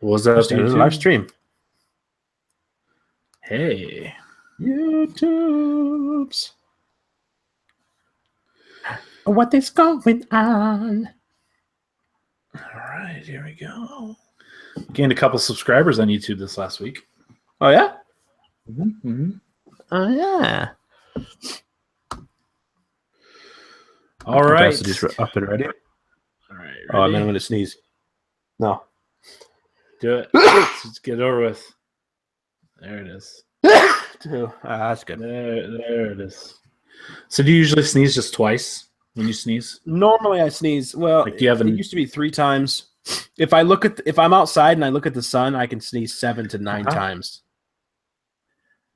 Was that a live stream? Hey. YouTubes. What is going on? All right, here we go. Gained a couple subscribers on YouTube this last week. Oh, yeah? Mm-hmm. Oh, yeah. All right. Just up and ready. All right. Ready? Oh, I'm going to sneeze. No. Do it. Let's get it over with. There it is. That's good. There it is. So do you usually sneeze just twice when you sneeze? Normally I sneeze. Well, like, do you have it used to be 3 times. If I'm outside and I look at the sun, I can sneeze 7 to 9 times.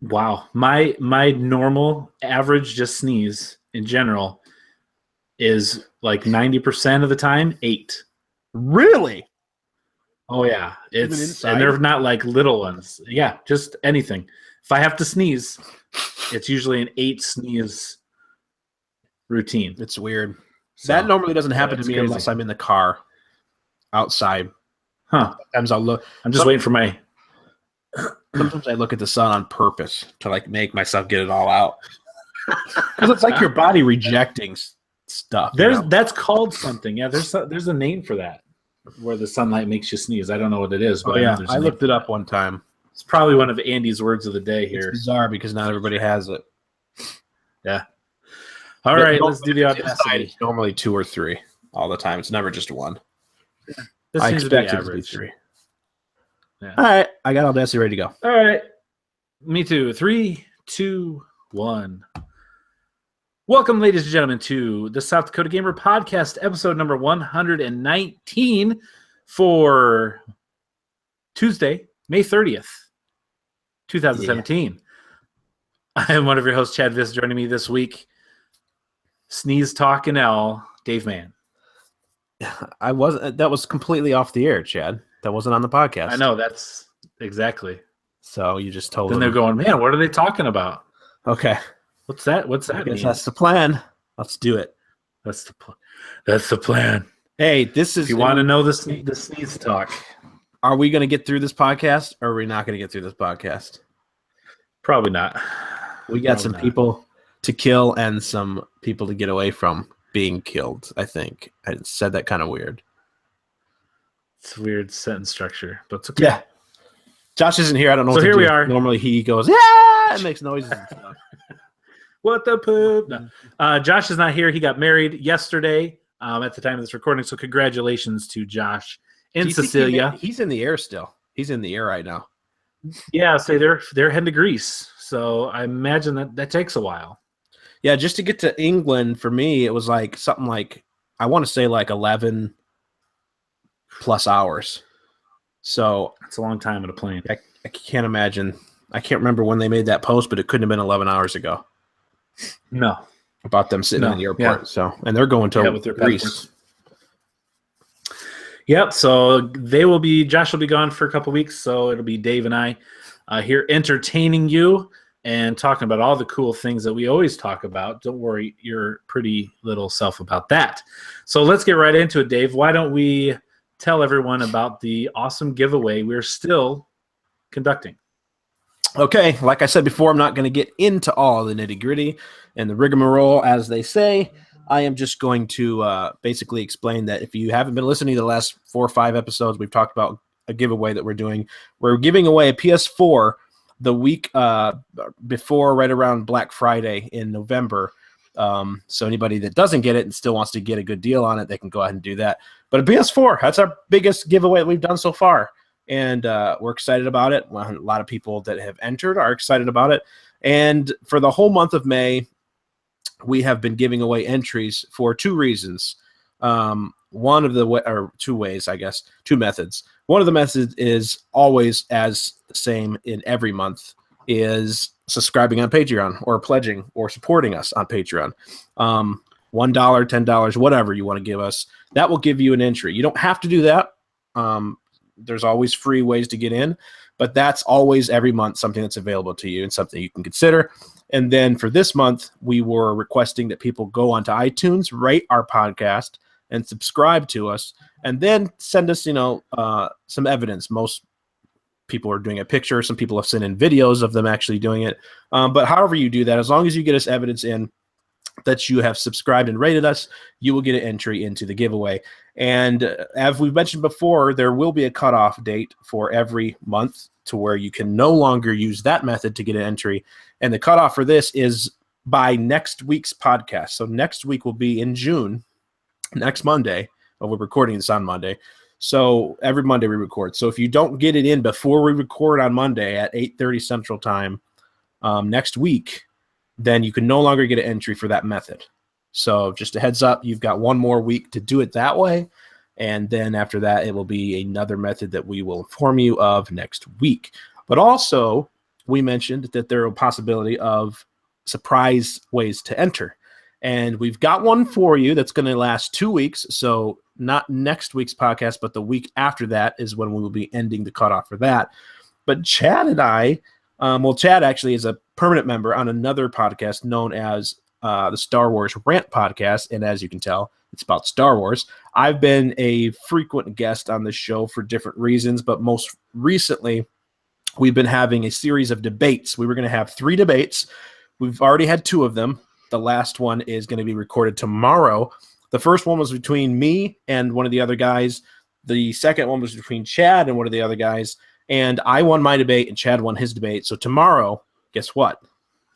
Wow. My normal average just sneeze in general is like 90% of the time 8. Really? Oh yeah. And they're not like little ones. Yeah, just anything. If I have to sneeze, it's usually an 8 sneeze routine. It's weird. So, that normally doesn't happen to me crazy. Unless I'm in the car outside. Sometimes I'll look. I'm just waiting for my. Sometimes I look at the sun on purpose to like make myself get it all out. Because it's like your body rejecting stuff. That's called something. Yeah, there's a name for that, where the sunlight makes you sneeze. I don't know what it is, but I looked it up one time. It's probably one of Andy's words of the day here. It's bizarre because not everybody has it. Yeah. All right, let's do the audacity. It's normally 2 or 3 all the time. It's never just 1. This I expect it to be 3. Yeah. All right, I got audacity ready to go. All right, me too. 3, 2, 1. Welcome, ladies and gentlemen, to the South Dakota Gamer Podcast, episode number 119 for Tuesday, May 30th, 2017. Yeah. I am one of your hosts, Chad Viss. Joining me this week, Sneeze Talk and L, Dave Mann. I wasn't. That was completely off the air, Chad. That wasn't on the podcast. I know. That's exactly. So you just told them. Then they're going, man, what are they talking about? Okay. What's that? What's that? I guess that's the plan. Let's do it. That's the plan. Hey, this is. If you want to know the sneeze talk, are we going to get through this podcast, or are we not going to get through this podcast? Probably not. We got some people to kill and some people to get away from being killed. I think I said that kind of weird. It's a weird sentence structure, but it's okay. Yeah. Josh isn't here. I don't know. So here we are. Normally he goes, yeah, and makes noises and stuff. What the poop? No. Josh is not here. He got married yesterday at the time of this recording. So congratulations to Josh and Cecilia. He's in the air still. He's in the air right now. Yeah, so they're heading to Greece. So I imagine that takes a while. Yeah, just to get to England for me, it was like something like I want to say like 11 plus hours. So it's a long time on a plane. I can't imagine. I can't remember when they made that post, but it couldn't have been 11 hours ago. No, about them sitting in the airport. Yeah. So, and they're going to with their Greece. Passports. Yep. So Josh will be gone for a couple weeks. So it'll be Dave and I here entertaining you and talking about all the cool things that we always talk about. Don't worry your pretty little self about that. So let's get right into it, Dave. Why don't we tell everyone about the awesome giveaway we're still conducting? Okay, like I said before, I'm not going to get into all the nitty-gritty and the rigmarole, as they say. I am just going to basically explain that if you haven't been listening to the last 4 or 5 episodes, we've talked about a giveaway that we're doing. We're giving away a PS4 the week before, right around Black Friday in November. So anybody that doesn't get it and still wants to get a good deal on it, they can go ahead and do that. But a PS4, that's our biggest giveaway that we've done so far. And we're excited about it. Well, a lot of people that have entered are excited about it. And for the whole month of May, we have been giving away entries for 2 reasons. One of the 2 ways, I guess, 2 methods. One of the methods is always as the same in every month is subscribing on Patreon or pledging or supporting us on Patreon. $1, $10, whatever you want to give us, that will give you an entry. You don't have to do that. There's always free ways to get in, but that's always every month something that's available to you and something you can consider. And then for this month, we were requesting that people go onto iTunes, rate our podcast, and subscribe to us, and then send us, some evidence. Most people are doing a picture. Some people have sent in videos of them actually doing it. But however you do that, as long as you get us evidence in that you have subscribed and rated us, you will get an entry into the giveaway. And as we've mentioned before, there will be a cutoff date for every month to where you can no longer use that method to get an entry. And the cutoff for this is by next week's podcast. So next week will be in June, next Monday. Well, we're recording this on Monday. So every Monday we record. So if you don't get it in before we record on Monday at 8:30 Central Time next week, then you can no longer get an entry for that method. So just a heads up, you've got one more week to do it that way. And then after that, it will be another method that we will inform you of next week. But also, we mentioned that there are a possibility of surprise ways to enter. And we've got one for you that's going to last 2 weeks. So not next week's podcast, but the week after that is when we will be ending the cutoff for that. But Chad and I, Chad actually is a permanent member on another podcast known as the Star Wars Rant Podcast. And as you can tell, it's about Star Wars. I've been a frequent guest on this show for different reasons, but most recently, we've been having a series of debates. We were going to have 3 debates. We've already had 2 of them. The last one is going to be recorded tomorrow. The first one was between me and one of the other guys. The second one was between Chad and one of the other guys. And I won my debate and Chad won his debate. So tomorrow, guess what?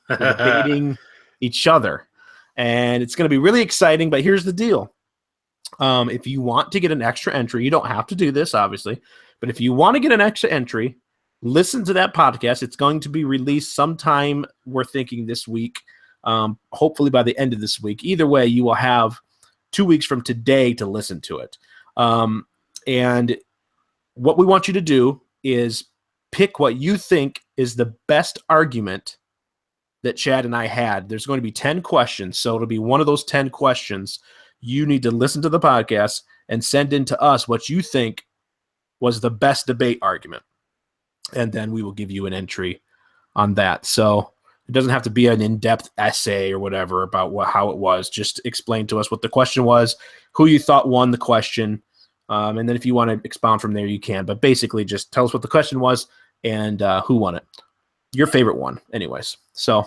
We're debating each other. And it's going to be really exciting, but here's the deal. If you want to get an extra entry, you don't have to do this, obviously. But if you want to get an extra entry, listen to that podcast. It's going to be released sometime, we're thinking this week. Hopefully by the end of this week. Either way, you will have 2 weeks from today to listen to it. And what we want you to do is pick what you think is the best argument that Chad and I had. There's going to be 10 questions, so it'll be one of those 10 questions. You need to listen to the podcast and send in to us what you think was the best debate argument. And then we will give you an entry on that. So it doesn't have to be an in-depth essay or whatever about how it was. Just explain to us what the question was, who you thought won the question, and then if you want to expound from there, you can. But basically, just tell us what the question was and who won it. Your favorite one, anyways. So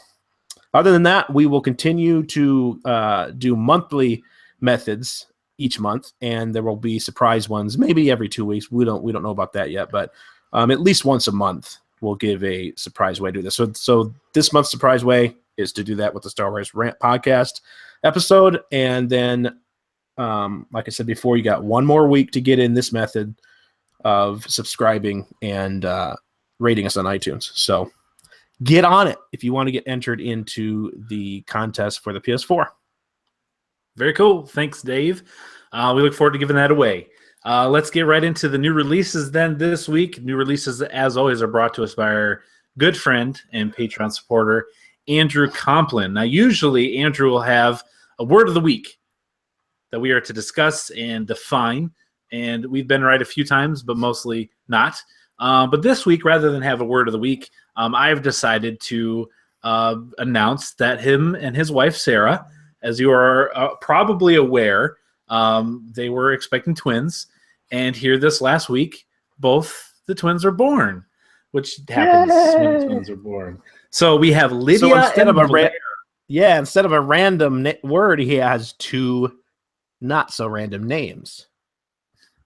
other than that, we will continue to do monthly methods each month, and there will be surprise ones maybe every 2 weeks. We don't know about that yet, but at least once a month. We'll give a surprise way to do this. So this month's surprise way is to do that with the Star Wars Rant Podcast episode. And then, like I said before, you got one more week to get in this method of subscribing and rating us on iTunes. So get on it if you want to get entered into the contest for the PS4. Very cool. Thanks, Dave. We look forward to giving that away. Let's get right into the new releases then this week. New releases, as always, are brought to us by our good friend and Patreon supporter, Andrew Complin. Now, usually, Andrew will have a word of the week that we are to discuss and define, and we've been right a few times, but mostly not. But this week, rather than have a word of the week, I've decided to announce that him and his wife, Sarah, as you are probably aware, they were expecting twins. And here this last week, both the twins are born, which happens when the twins are born. So we have Lydia. So instead of Blair. instead of a random word, he has 2 not so random names.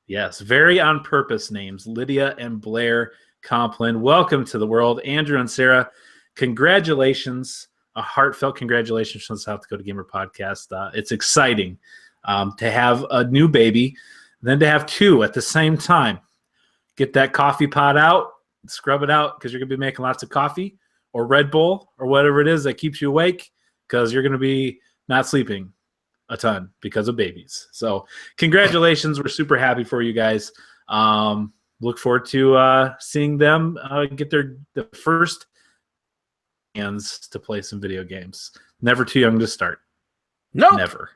Yes, very on purpose names. Lydia and Blair Complin. Welcome to the world, Andrew and Sarah. Congratulations, a heartfelt congratulations from the South Dakota Gamer Podcast. It's exciting to have a new baby. Then to have 2 at the same time. Get that coffee pot out, scrub it out because you're going to be making lots of coffee or Red Bull or whatever it is that keeps you awake because you're going to be not sleeping a ton because of babies. So congratulations. We're super happy for you guys. Look forward to seeing them get the first hands to play some video games. Never too young to start. No, Never.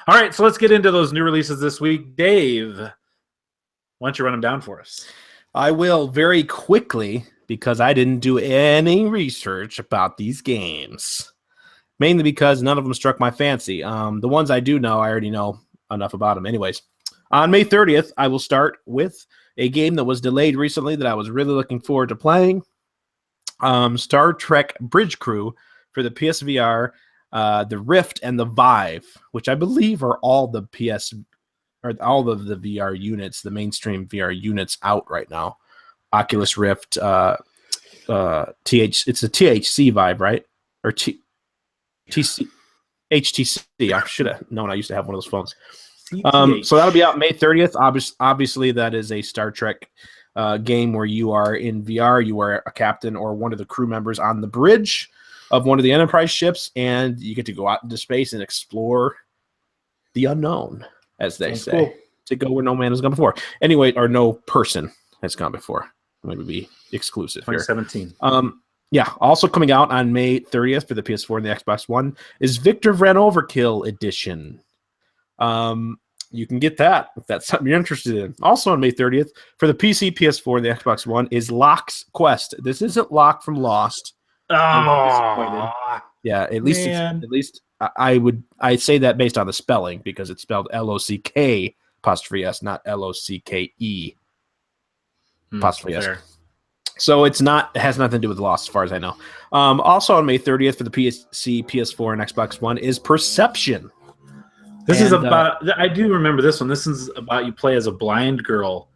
All right, so let's get into those new releases this week. Dave, why don't you run them down for us? I will very quickly because I didn't do any research about these games. Mainly because none of them struck my fancy. The ones I do know, I already know enough about them. Anyways, on May 30th, I will start with a game that was delayed recently that I was really looking forward to playing. Star Trek Bridge Crew for the PSVR, the Rift, and the Vive, which I believe are all the all of the VR units, the mainstream VR units out right now. Oculus Rift, it's a THC Vive, right? Or HTC. I should have known. I used to have one of those phones. So that'll be out May 30th. Obviously, that is a Star Trek game where you are in VR. You are a captain or one of the crew members on the bridge of one of the Enterprise ships, and you get to go out into space and explore the unknown, as they say. Cool. To go where no man has gone before. Anyway, or no person has gone before. Maybe be exclusive 2017. Here. Yeah, also coming out on May 30th for the PS4 and the Xbox One is Victor Ran Overkill Edition. You can get that if that's something you're interested in. Also on May 30th for the PC, PS4, and the Xbox One is Locke's Quest. This isn't Locke from Lost. Oh, yeah. At least I say that based on the spelling because it's spelled LOCK apostrophe S, not LOCKE apostrophe S. So it has nothing to do with Lost, as far as I know. Also on May 30th for the PC, PS4, and Xbox One is Perception. This is about. I do remember this one. This is about you play as a blind girl,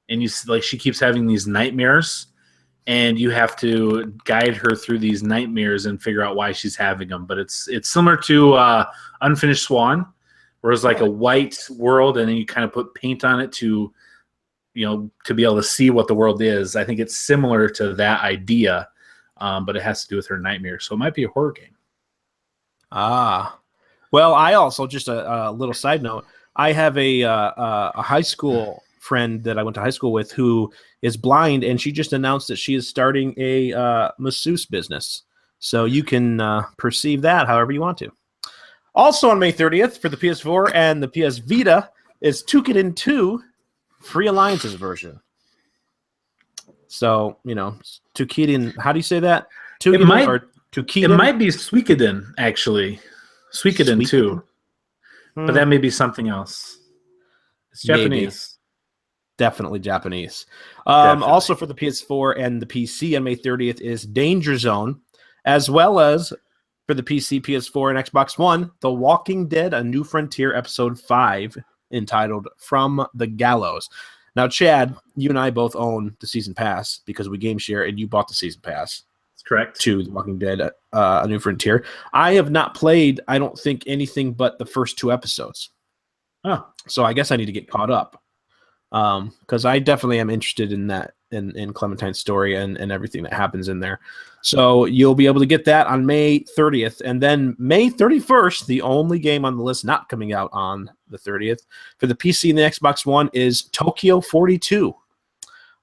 and she keeps having these nightmares, and you have to guide her through these nightmares and figure out why she's having them. But it's similar to Unfinished Swan, where it's like a white world, and then you kind of put paint on it to be able to see what the world is. I think it's similar to that idea, but it has to do with her nightmares. So it might be a horror game. Well, I also, just a little side note, I have a high school friend that I went to high school with who is blind, and she just announced that she is starting a masseuse business. So you can perceive that however you want to. Also on May 30th for the PS4 and the PS Vita is Tukiden 2 Free Alliances version. So, Tukiden, how do you say that? It might be Suikoden, actually. Suikoden 2. But that may be something else. It's Japanese. Definitely Japanese. Also for the PS4 and the PC on May 30th is Danger Zone, as well as for the PC, PS4, and Xbox One, The Walking Dead: A New Frontier Episode 5, entitled From the Gallows. Now, Chad, you and I both own the Season Pass because we game share, and you bought the Season Pass. Correct. To The Walking Dead, A New Frontier. I have not played, I don't think, anything but the first 2 episodes. Oh. So I guess I need to get caught up. Because I definitely am interested in that, in Clementine's story and everything that happens in there. So you'll be able to get that on May 30th. And then May 31st, the only game on the list not coming out on the 30th, for the PC and the Xbox One is Tokyo 42.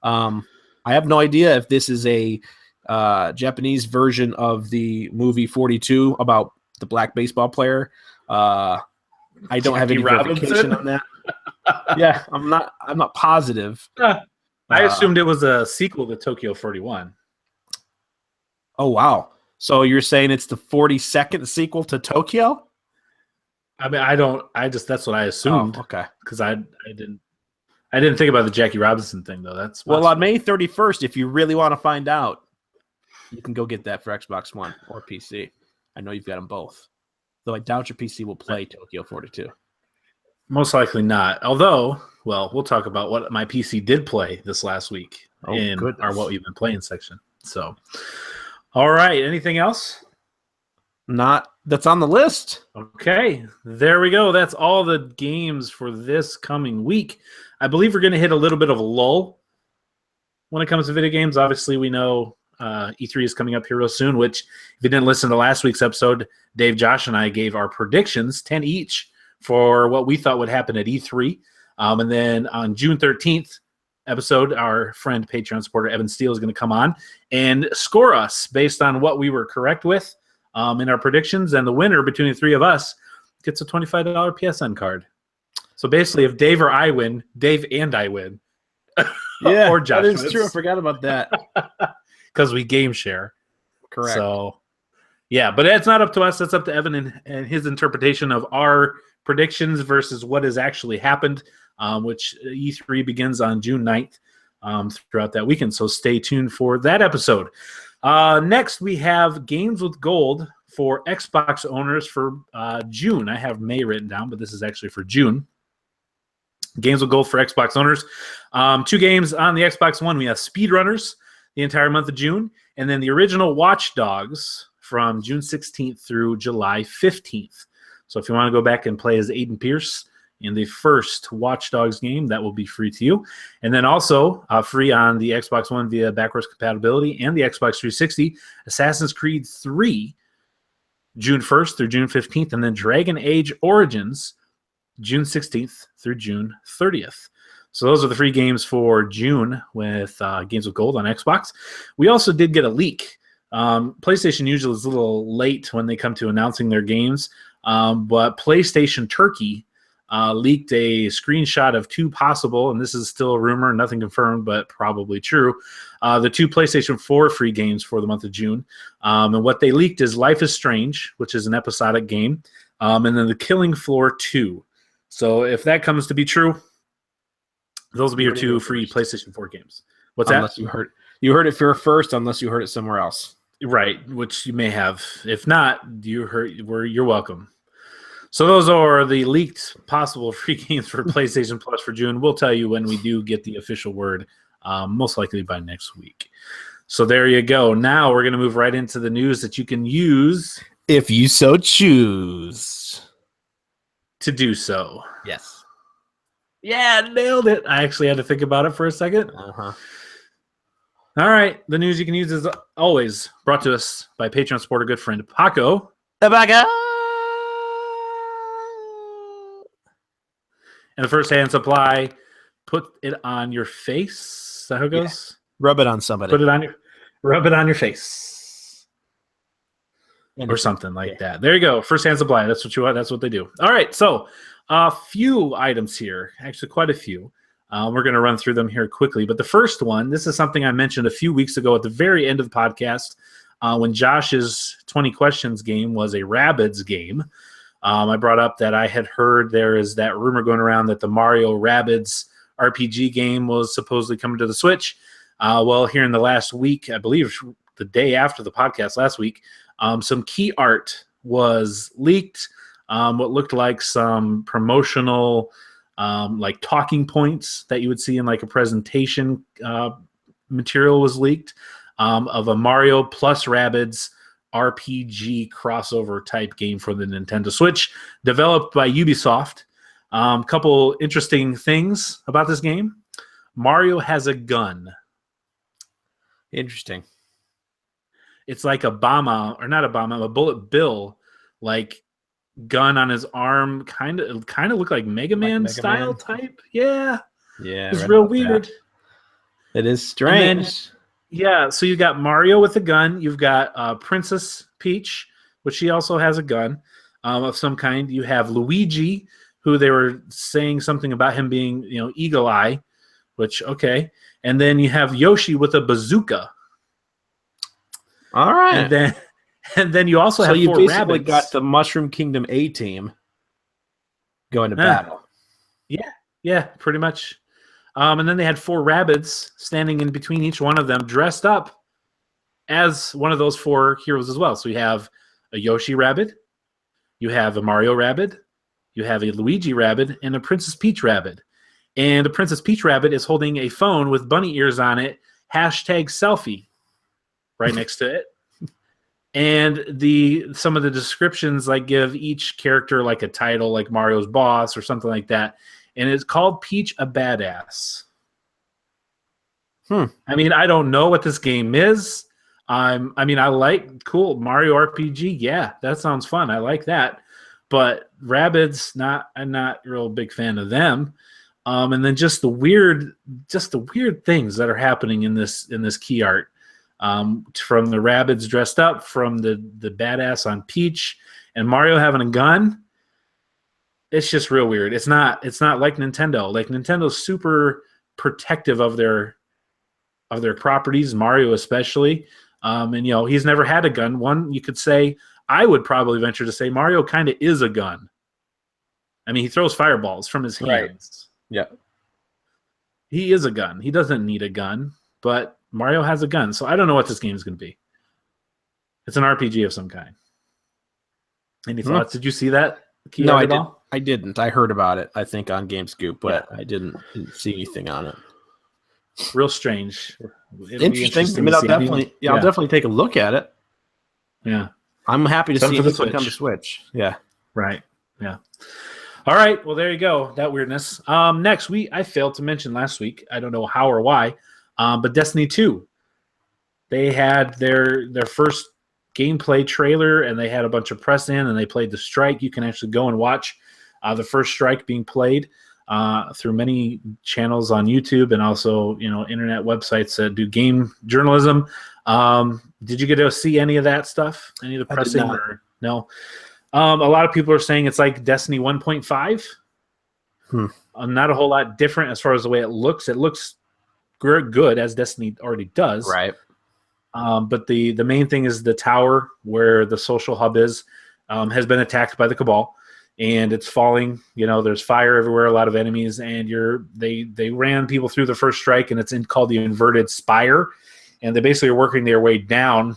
I have no idea if this is a Japanese version of the movie 42 about the black baseball player. I don't have any verification on that. Yeah, I'm not positive. I assumed it was a sequel to Tokyo 41. Oh wow! So you're saying it's the 42nd sequel to Tokyo? I mean, that's what I assumed. Oh, okay. Because I didn't think about the Jackie Robinson thing though. That's possible. Well, on May 31st, if you really want to find out, you can go get that for Xbox One or PC. I know you've got them both. Though I doubt your PC will play Tokyo 42. Most likely not. Although, well, we'll talk about what my PC did play this last week in our What We've Been Playing section. So, all right. Anything else? Not that's on the list. Okay. There we go. That's all the games for this coming week. I believe we're going to hit a little bit of a lull when it comes to video games. Obviously, we know E3 is coming up here real soon, which if you didn't listen to last week's episode, Dave, Josh, and I gave our predictions, 10 each, for what we thought would happen at E3. And then on June 13th episode, our friend, Patreon supporter Evan Steele is going to come on and score us based on what we were correct with in our predictions. And the winner between the three of us gets a $25 PSN card. So basically, if Dave or I win, Dave and I win. Yeah, or Josh that is true. I forgot about that. Because we game share. Correct. So, yeah, but it's not up to us. It's up to Evan and his interpretation of our predictions versus what has actually happened, which E3 begins on June 9th throughout that weekend. So stay tuned for that episode. Next, we have Games with Gold for Xbox owners for June. I have May written down, but this is actually for June. Games with Gold for Xbox owners. 2 games on the Xbox One. We have Speedrunners the entire month of June, and then the original Watch Dogs from June 16th through July 15th. So if you want to go back and play as Aiden Pierce in the first Watch Dogs game, that will be free to you. And then also free on the Xbox One via backwards compatibility and the Xbox 360, Assassin's Creed 3, June 1st through June 15th, and then Dragon Age Origins, June 16th through June 30th. So those are the free games for June with Games with Gold on Xbox. We also did get a leak. PlayStation usually is a little late when they come to announcing their games, but PlayStation Turkey leaked a screenshot of 2 possible, and this is still a rumor, nothing confirmed, but probably true, the 2 PlayStation 4 free games for the month of June. And what they leaked is Life is Strange, which is an episodic game, and then The Killing Floor 2. So if that comes to be true, those will be your 2 free PlayStation 4 games. What's unless that? You heard it here first, unless you heard it somewhere else. Right, which you may have. If not, you're welcome. So those are the leaked possible free games for PlayStation Plus for June. We'll tell you when we do get the official word, most likely by next week. So there you go. Now we're going to move right into the news that you can use if you so choose to do so. Yes. Yeah, nailed it. I actually had to think about it for a second. Uh-huh. All right. The news you can use is always brought to us by Patreon supporter, good friend Paco. Paco. And the first hand supply, put it on your face. Is that how it goes? Yeah. Rub it on somebody. Rub it on your face. Or something like that. There you go. First hand supply. That's what you want. That's what they do. All right. So a few items here, actually quite a few. We're going to run through them here quickly. But the first one, this is something I mentioned a few weeks ago at the very end of the podcast when Josh's 20 questions game was a Rabbids game. I brought up that I had heard there is that rumor going around that the Mario Rabbids RPG game was supposedly coming to the Switch. Well, here in the last week, I believe the day after the podcast last week, some key art was leaked. What looked like some promotional like talking points that you would see in like a presentation material was leaked of a Mario plus Rabbids RPG crossover type game for the Nintendo Switch, developed by Ubisoft. Couple interesting things about this game. Mario has a gun. Interesting. It's like a Bullet Bill, like gun on his arm, kind of look like Mega Man style type. Yeah. It's real weird. It is strange. Yeah, so you got Mario with a gun. You've got Princess Peach, which she also has a gun of some kind. You have Luigi, who they were saying something about him being, Eagle Eye, which, okay. And then you have Yoshi with a bazooka. All right. And then you also have you 4 basically rabbits. got the Mushroom Kingdom A team going to battle. Yeah, pretty much. And then they had 4 rabbits standing in between each one of them, dressed up as one of those 4 heroes as well. So you have a Yoshi rabbit, you have a Mario rabbit, you have a Luigi rabbit, and a Princess Peach rabbit. And the Princess Peach rabbit is holding a phone with bunny ears on it, #selfie, right next to it. And some of the descriptions like give each character like a title, like Mario's boss or something like that. And it's called Peach a Badass. I mean, I don't know what this game is. I like cool Mario RPG. Yeah, that sounds fun. I like that. But Rabbids, I'm not a real big fan of them. And then just the weird things that are happening in this key art. From the Rabbids dressed up, from the badass on Peach, and Mario having a gun. It's just real weird. It's not like Nintendo. Like Nintendo's super protective of their properties, Mario especially. And he's never had a gun. One, you could say, I would probably venture to say Mario kind of is a gun. I mean, he throws fireballs from his hands. Yeah. He is a gun. He doesn't need a gun, but Mario has a gun. So I don't know what this game is going to be. It's an RPG of some kind. Any thoughts? Did you see that? No, I didn't. I heard about it, I think, on GameScoop, but I didn't see anything on it. Real strange. Interesting. I mean, I'll definitely take a look at it. Yeah. I'm happy to see it come to Switch. Yeah. Right. Yeah. All right. Well, there you go. That weirdness. Next, I failed to mention last week. I don't know how or why, but Destiny 2. They had their first gameplay trailer, and they had a bunch of press in, and they played the strike. You can actually go and watch the first strike being played through many channels on YouTube and also, internet websites that do game journalism. Did you get to see any of that stuff? Any of the pressing? Or no? A lot of people are saying it's like Destiny 1.5. Not a whole lot different as far as the way it looks. It looks good, as Destiny already does. Right. But the main thing is the tower where the social hub is has been attacked by the Cabal, and it's falling. There's fire everywhere, a lot of enemies, and they ran people through the first strike, and it's called the inverted spire, and they basically are working their way down,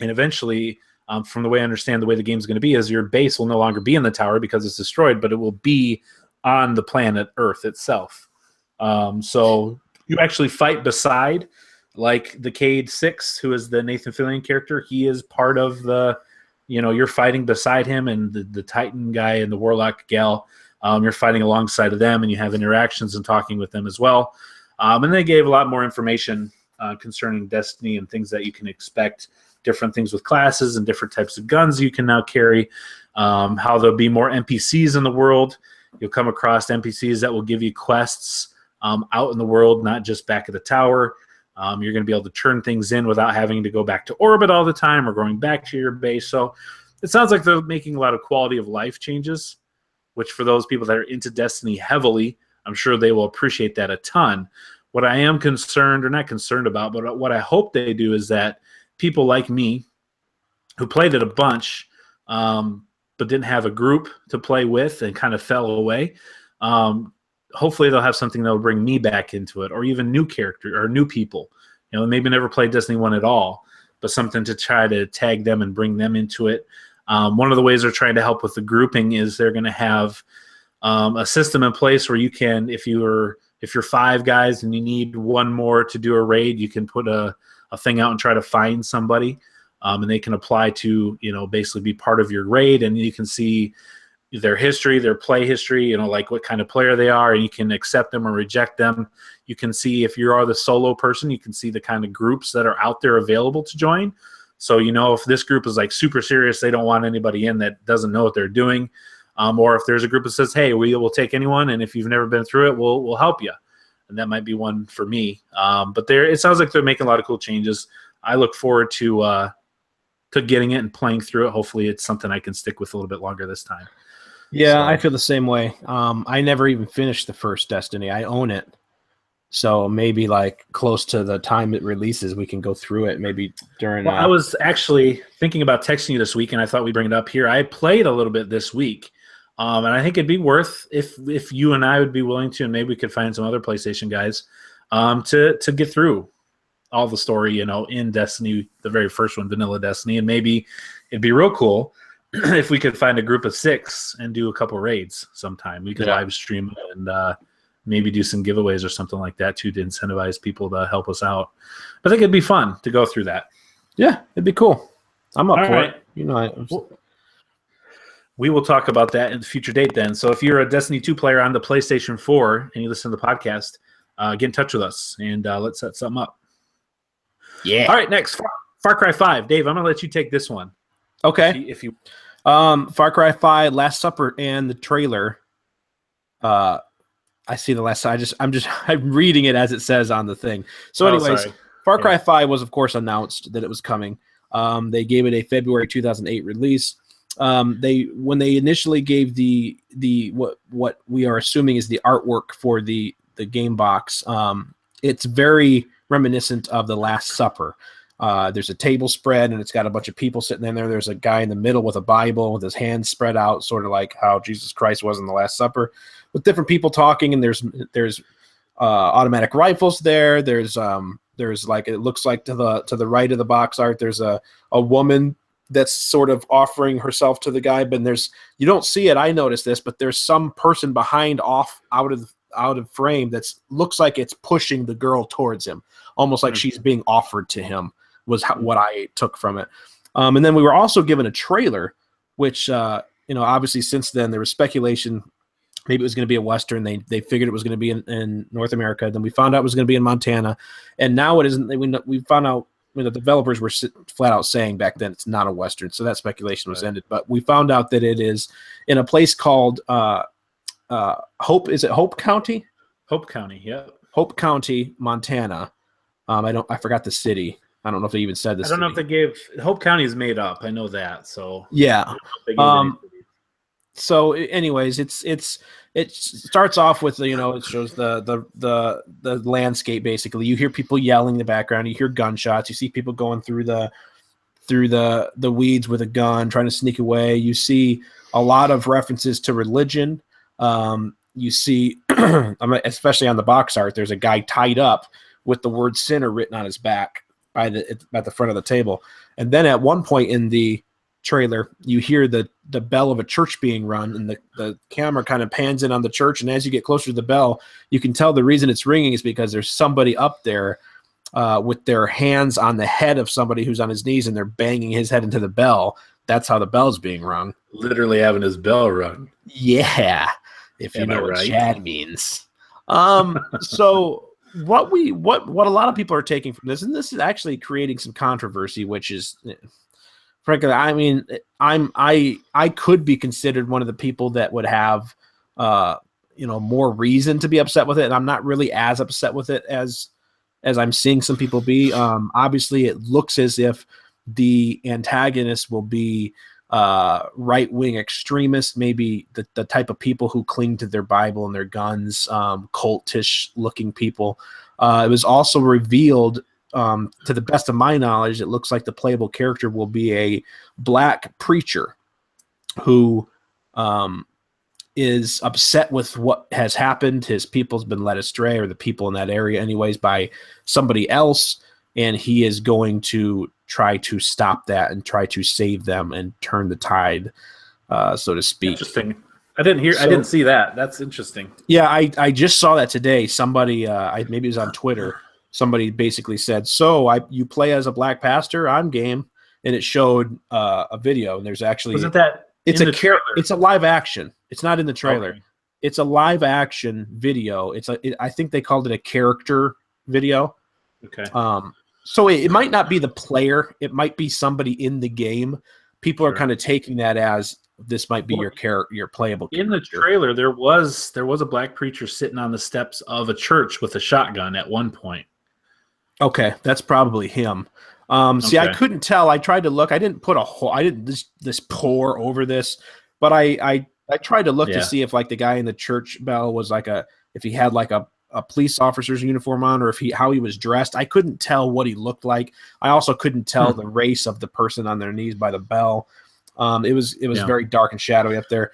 and eventually, from the way I understand the way the game's going to be, is your base will no longer be in the tower because it's destroyed, but it will be on the planet Earth itself. So you actually fight beside. Like the Cade 6, who is the Nathan Fillion character, he is part of the, you're fighting beside him, and the Titan guy and the Warlock gal, you're fighting alongside of them, and you have interactions and talking with them as well. And they gave a lot more information concerning Destiny and things that you can expect, different things with classes and different types of guns you can now carry, how there'll be more NPCs in the world. You'll come across NPCs that will give you quests out in the world, not just back at the tower. You're going to be able to turn things in without having to go back to orbit all the time or going back to your base. So it sounds like they're making a lot of quality of life changes, which for those people that are into Destiny heavily, I'm sure they will appreciate that a ton. What I am concerned, or not concerned about, but what I hope they do is that people like me who played it a bunch but didn't have a group to play with and kind of fell away, hopefully they'll have something that will bring me back into it, or even new character or new people, maybe never played Destiny 1 at all, but something to try to tag them and bring them into it. One of the ways they're trying to help with the grouping is they're going to have a system in place where you can, if you're 5 guys and you need one more to do a raid, you can put a thing out and try to find somebody, and they can apply to, basically be part of your raid, and you can see their history, their play history, like what kind of player they are, and you can accept them or reject them. You can see if you are the solo person, you can see the kind of groups that are out there available to join. So, if this group is like super serious, they don't want anybody in that doesn't know what they're doing. Or if there's a group that says, hey, we will take anyone, and if you've never been through it, we'll help you. And that might be one for me. But it sounds like they're making a lot of cool changes. I look forward to getting it and playing through it. Hopefully it's something I can stick with a little bit longer this time. Yeah, so. I feel the same way. I never even finished the first Destiny. I own it. So maybe like close to the time it releases, we can go through it maybe during... Well, I was actually thinking about texting you this week, and I thought we'd bring it up here. I played a little bit this week, and I think it'd be worth, if you and I would be willing to, and maybe we could find some other PlayStation guys, to get through all the story, in Destiny, the very first one, Vanilla Destiny, and maybe it'd be real cool if we could find a group of 6 and do a couple raids sometime. We could live stream and maybe do some giveaways or something like that too, to incentivize people to help us out. But I think it'd be fun to go through that. Yeah, it'd be cool. I'm up for it. We will talk about that in the future date then. So if you're a Destiny 2 player on the PlayStation 4 and you listen to the podcast, get in touch with us and let's set something up. Yeah. All right, next, Far Cry 5. Dave, I'm going to let you take this one. Okay. If you Far Cry 5, Last Supper, and the trailer. I see the last. I'm reading it as it says on the thing. So, anyways, Far Cry 5 was of course announced that it was coming. They gave it a February 2008 release. When they initially gave the what we are assuming is the artwork for the game box, it's very reminiscent of the Last Supper. There's a table spread, and it's got a bunch of people sitting in there. There's a guy in the middle with a Bible with his hands spread out, sort of like how Jesus Christ was in the Last Supper, with different people talking. And there's automatic rifles there. There's like, it looks like to the right of the box art, there's a woman that's sort of offering herself to the guy, but you don't see it. I noticed this, but there's some person behind out of frame that's looks like it's pushing the girl towards him, almost like she's being offered to him, was what I took from it. And then we were also given a trailer, which, obviously since then there was speculation maybe it was going to be a Western. They figured it was going to be in North America. Then we found out it was going to be in Montana. And now it isn't. We found out, the developers were flat out saying back then it's not a Western. So that speculation was ended. But we found out that it is in a place called Hope. Is it Hope County? Hope County, yeah. Hope County, Montana. I forgot the city. I don't know if they even said this. I don't know if they gave Hope County is made up. I know that. So yeah. So anyways, it starts off with, it shows the landscape. Basically, you hear people yelling in the background. You hear gunshots. You see people going through the weeds with a gun, trying to sneak away. You see a lot of references to religion. You see, especially on the box art, there's a guy tied up with the word sinner written on his back at the front of the table. And then at one point in the trailer, you hear the bell of a church being run, and the camera kind of pans in on the church. And as you get closer to the bell, you can tell the reason it's ringing is because there's somebody up there with their hands on the head of somebody who's on his knees, and they're banging his head into the bell. That's how the bell's being rung. Literally having his bell rung. Yeah, if you know what Chad means. So what a lot of people are taking from this, and this is actually creating some controversy, which is, frankly, I mean, I could be considered one of the people that would have, more reason to be upset with it, and I'm not really as upset with it as I'm seeing some people be. Obviously, it looks as if the antagonist will be right-wing extremists, maybe the type of people who cling to their Bible and their guns, cultish-looking people. It was also revealed, to the best of my knowledge, it looks like the playable character will be a black preacher who is upset with what has happened. His people's been led astray, or the people in that area anyways, by somebody else, and he is going to try to stop that and try to save them and turn the tide, so to speak. Interesting. I didn't see that. That's interesting. Yeah, I just saw that today. Somebody, maybe it was on Twitter, somebody basically said, "So you play as a black pastor? I'm game." And it showed a video, and there's actually wasn't that it's a live action. It's not in the trailer. Okay. It's a live action video. I think they called it a character video. Okay. So it might not be the player. It might be somebody in the game. People are kind of taking that as this might be your playable character. In the trailer, there was a black preacher sitting on the steps of a church with a shotgun at one point. Okay, that's probably him. See, I couldn't tell. I tried to look. I didn't put this pour over this, but I tried to look to see if like the guy in the church bell was if he had like a police officer's uniform on, or how he was dressed. I couldn't tell what he looked like. I also couldn't tell the race of the person on their knees by the bell. It was very dark and shadowy up there.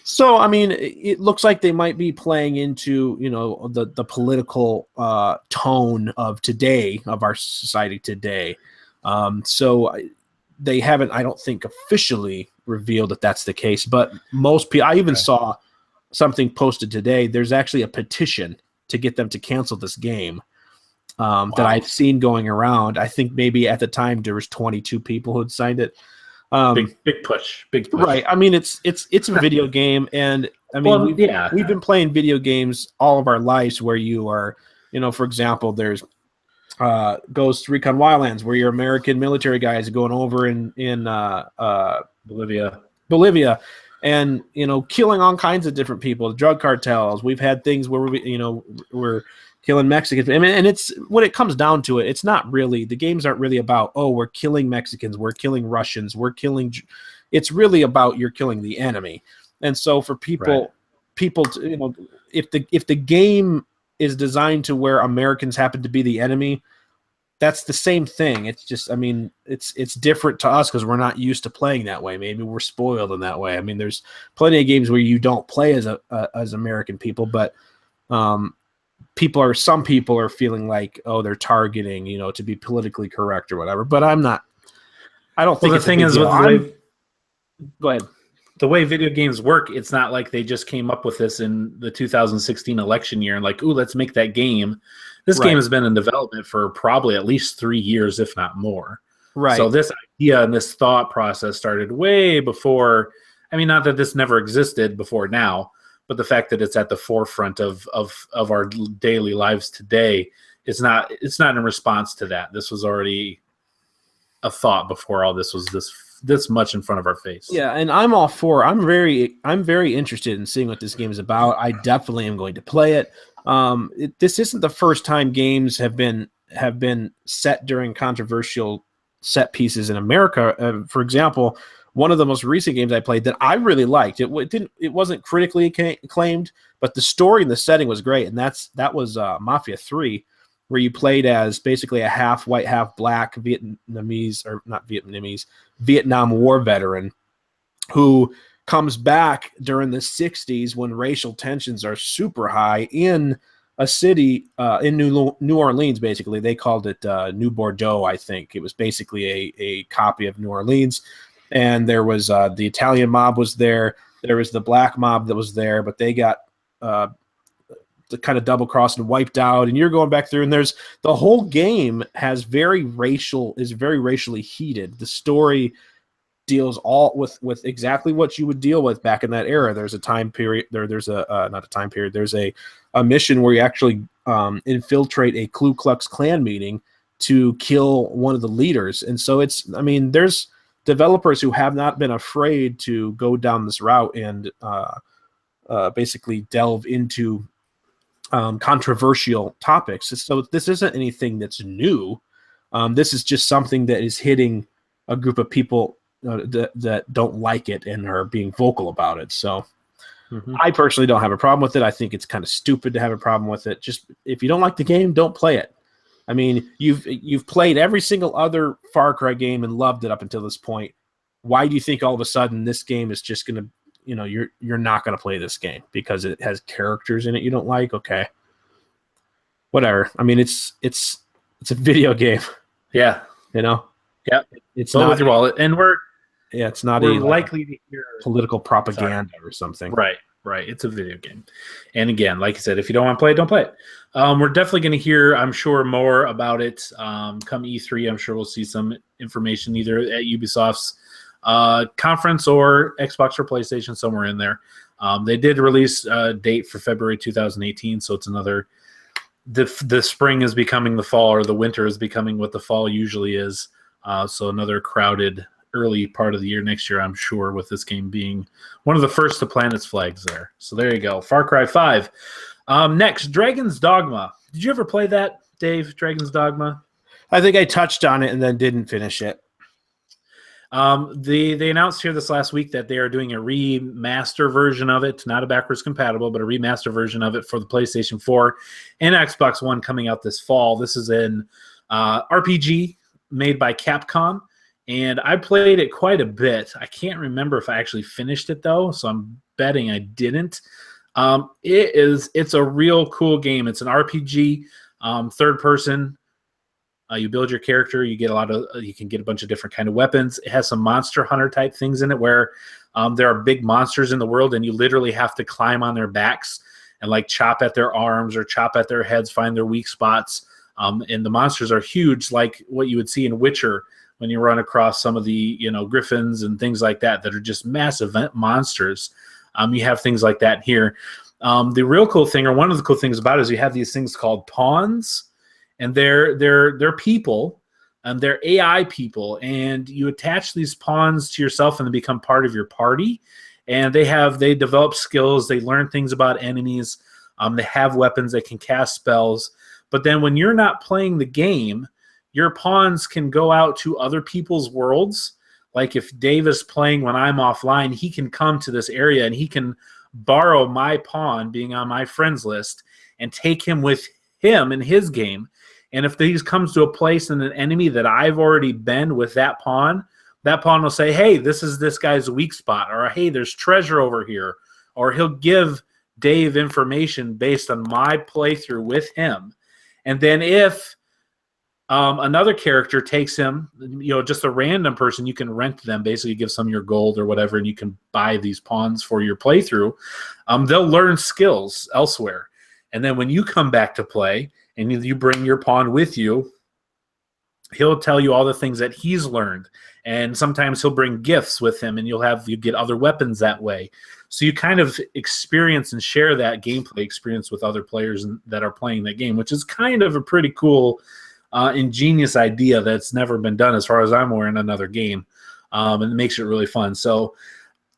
So, I mean, it looks like they might be playing into, the political tone of today, of our society today. So they haven't, I don't think, officially revealed that that's the case. But most people, I even saw something posted today. There's actually a petition to get them to cancel this game that I've seen going around. I think maybe at the time there was 22 people who had signed it. Big push. Right. I mean, it's a video game, and I mean, we've been playing video games all of our lives where you are, for example, there's Ghost Recon Wildlands, where your American military guys are going over in Bolivia, and killing all kinds of different people, the drug cartels. We've had things where we're killing Mexicans. I mean, and it's when it comes down to it, it's not really, the games aren't really about, we're killing Mexicans, we're killing Russians, it's really about you're killing the enemy. And so for people to, if the game is designed to where Americans happen to be the enemy, that's the same thing. It's just, I mean, it's different to us because we're not used to playing that way. Maybe we're spoiled in that way. I mean, there's plenty of games where you don't play as American people, but some people are feeling like, oh, they're targeting, to be politically correct or whatever. But I don't think the thing is with go ahead. The way video games work, it's not like they just came up with this in the 2016 election year and like, ooh, let's make that game. This game has been in development for probably at least 3 years, if not more. Right. So this idea and this thought process started way before. I mean, not that this never existed before now, but the fact that it's at the forefront of our daily lives today, it's not in response to that. This was already a thought before all this was this much in front of our face. Yeah, and I'm all for. I'm very interested in seeing what this game is about. I definitely am going to play it. This isn't the first time games have been set during controversial set pieces in America. For example, one of the most recent games I played that I really liked. It wasn't critically acclaimed, but the story and the setting was great, and that was Mafia 3, where you played as basically a half white, half black Vietnam War veteran who comes back during the 60s when racial tensions are super high in a city in New Orleans. Basically, they called it New Bordeaux, I think. It was basically a copy of New Orleans. And there was the Italian mob was there. There was the black mob that was there, but they got kind of double crossed and wiped out. And you're going back through, and there's the whole game is very racially heated. The story deals all with exactly what you would deal with back in that era. There's a time period there's not a time period. There's a mission where you actually infiltrate a Ku Klux Klan meeting to kill one of the leaders. And so there's developers who have not been afraid to go down this route and basically delve into controversial topics. So this isn't anything that's new. This is just something that is hitting a group of people that don't like it and are being vocal about it. So I personally don't have a problem with it. I think it's kind of stupid to have a problem with it. Just if you don't like the game, don't play it. I mean, you've played every single other Far Cry game and loved it up until this point. Why do you think all of a sudden this game is just going to, you're not going to play this game because it has characters in it you don't like? Okay, whatever. I mean, it's a video game. Yeah, Yeah, it's not with your wallet, and it's not likely to hear political propaganda or something. Right. It's a video game. And again, like I said, if you don't want to play it, don't play it. We're definitely going to hear, I'm sure, more about it come E3. I'm sure we'll see some information either at Ubisoft's conference or Xbox or PlayStation, somewhere in there. They did release a date for February 2018, so it's another... The spring is becoming the fall, or the winter is becoming what the fall usually is. So another crowded early part of the year next year, I'm sure, with this game being one of the first to plant its flags there. So there you go. Far Cry 5. Next, Dragon's Dogma. Did you ever play that, Dave? Dragon's Dogma? I think I touched on it and then didn't finish it. They announced here this last week that they are doing a remaster version of it, not a backwards compatible, but a remaster version of it for the PlayStation 4 and Xbox One coming out this fall. This is an RPG made by Capcom. And I played it quite a bit. I can't remember if I actually finished it, though, so I'm betting I didn't. It's a real cool game. It's an RPG, third person. You build your character. You can get a bunch of different kind of weapons. It has some Monster Hunter type things in it where there are big monsters in the world, and you literally have to climb on their backs and like chop at their arms or chop at their heads, find their weak spots. And the monsters are huge, like what you would see in Witcher, when you run across some of the, griffins and things like that are just massive monsters. You have things like that here. The real cool thing, or one of the cool things about it, is you have these things called pawns, and they're people, and they're AI people, and you attach these pawns to yourself, and they become part of your party. And they develop skills, they learn things about enemies, they have weapons, they can cast spells. But then when you're not playing the game, your pawns can go out to other people's worlds. Like if Dave is playing when I'm offline, he can come to this area and he can borrow my pawn being on my friends list and take him with him in his game. And if he comes to a place and an enemy that I've already been with that pawn will say, hey, this is this guy's weak spot, or hey, there's treasure over here, or he'll give Dave information based on my playthrough with him. And then if another character takes him, just a random person, you can rent them, basically give some your gold or whatever, and you can buy these pawns for your playthrough. They'll learn skills elsewhere. And then when you come back to play and you bring your pawn with you, he'll tell you all the things that he's learned. And sometimes he'll bring gifts with him, and you get other weapons that way. So you kind of experience and share that gameplay experience with other players that are playing that game, which is kind of a pretty cool, ingenious idea that's never been done as far as I'm aware in another game. And it makes it really fun. So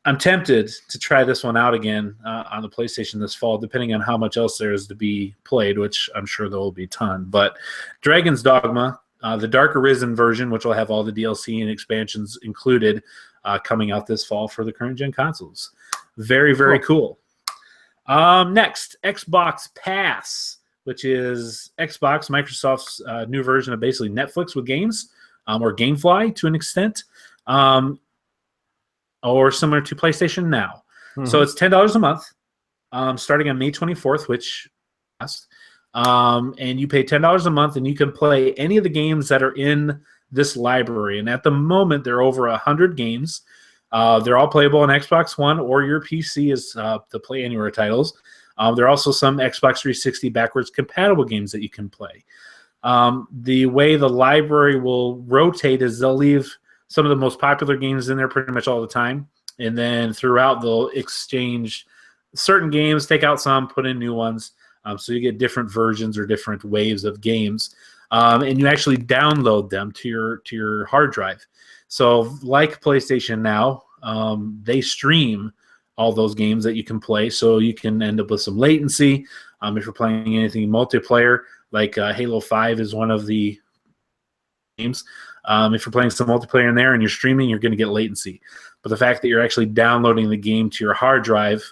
I'm tempted to try this one out again on the PlayStation this fall, depending on how much else there is to be played, which I'm sure there will be a ton. But Dragon's Dogma, the Dark Arisen version, which will have all the DLC and expansions included, coming out this fall for the current gen consoles. Very, very cool. Next, Xbox Pass, which is Microsoft's new version of basically Netflix with games, or GameFly to an extent, or similar to PlayStation Now. Mm-hmm. So it's $10 a month, starting on May 24th, which and you pay $10 a month, and you can play any of the games that are in this library. And at the moment, there are over 100 games. They're all playable on Xbox One or your PC as the Play Anywhere titles. There are also some Xbox 360 backwards compatible games that you can play. The way the library will rotate is they'll leave some of the most popular games in there pretty much all the time. And then throughout, they'll exchange certain games, take out some, put in new ones. So you get different versions or different waves of games. And you actually download them to your hard drive. So like PlayStation Now, they stream all those games that you can play, so you can end up with some latency. If you're playing anything multiplayer, like Halo 5 is one of the games. If you're playing some multiplayer in there and you're streaming, you're going to get latency. But the fact that you're actually downloading the game to your hard drive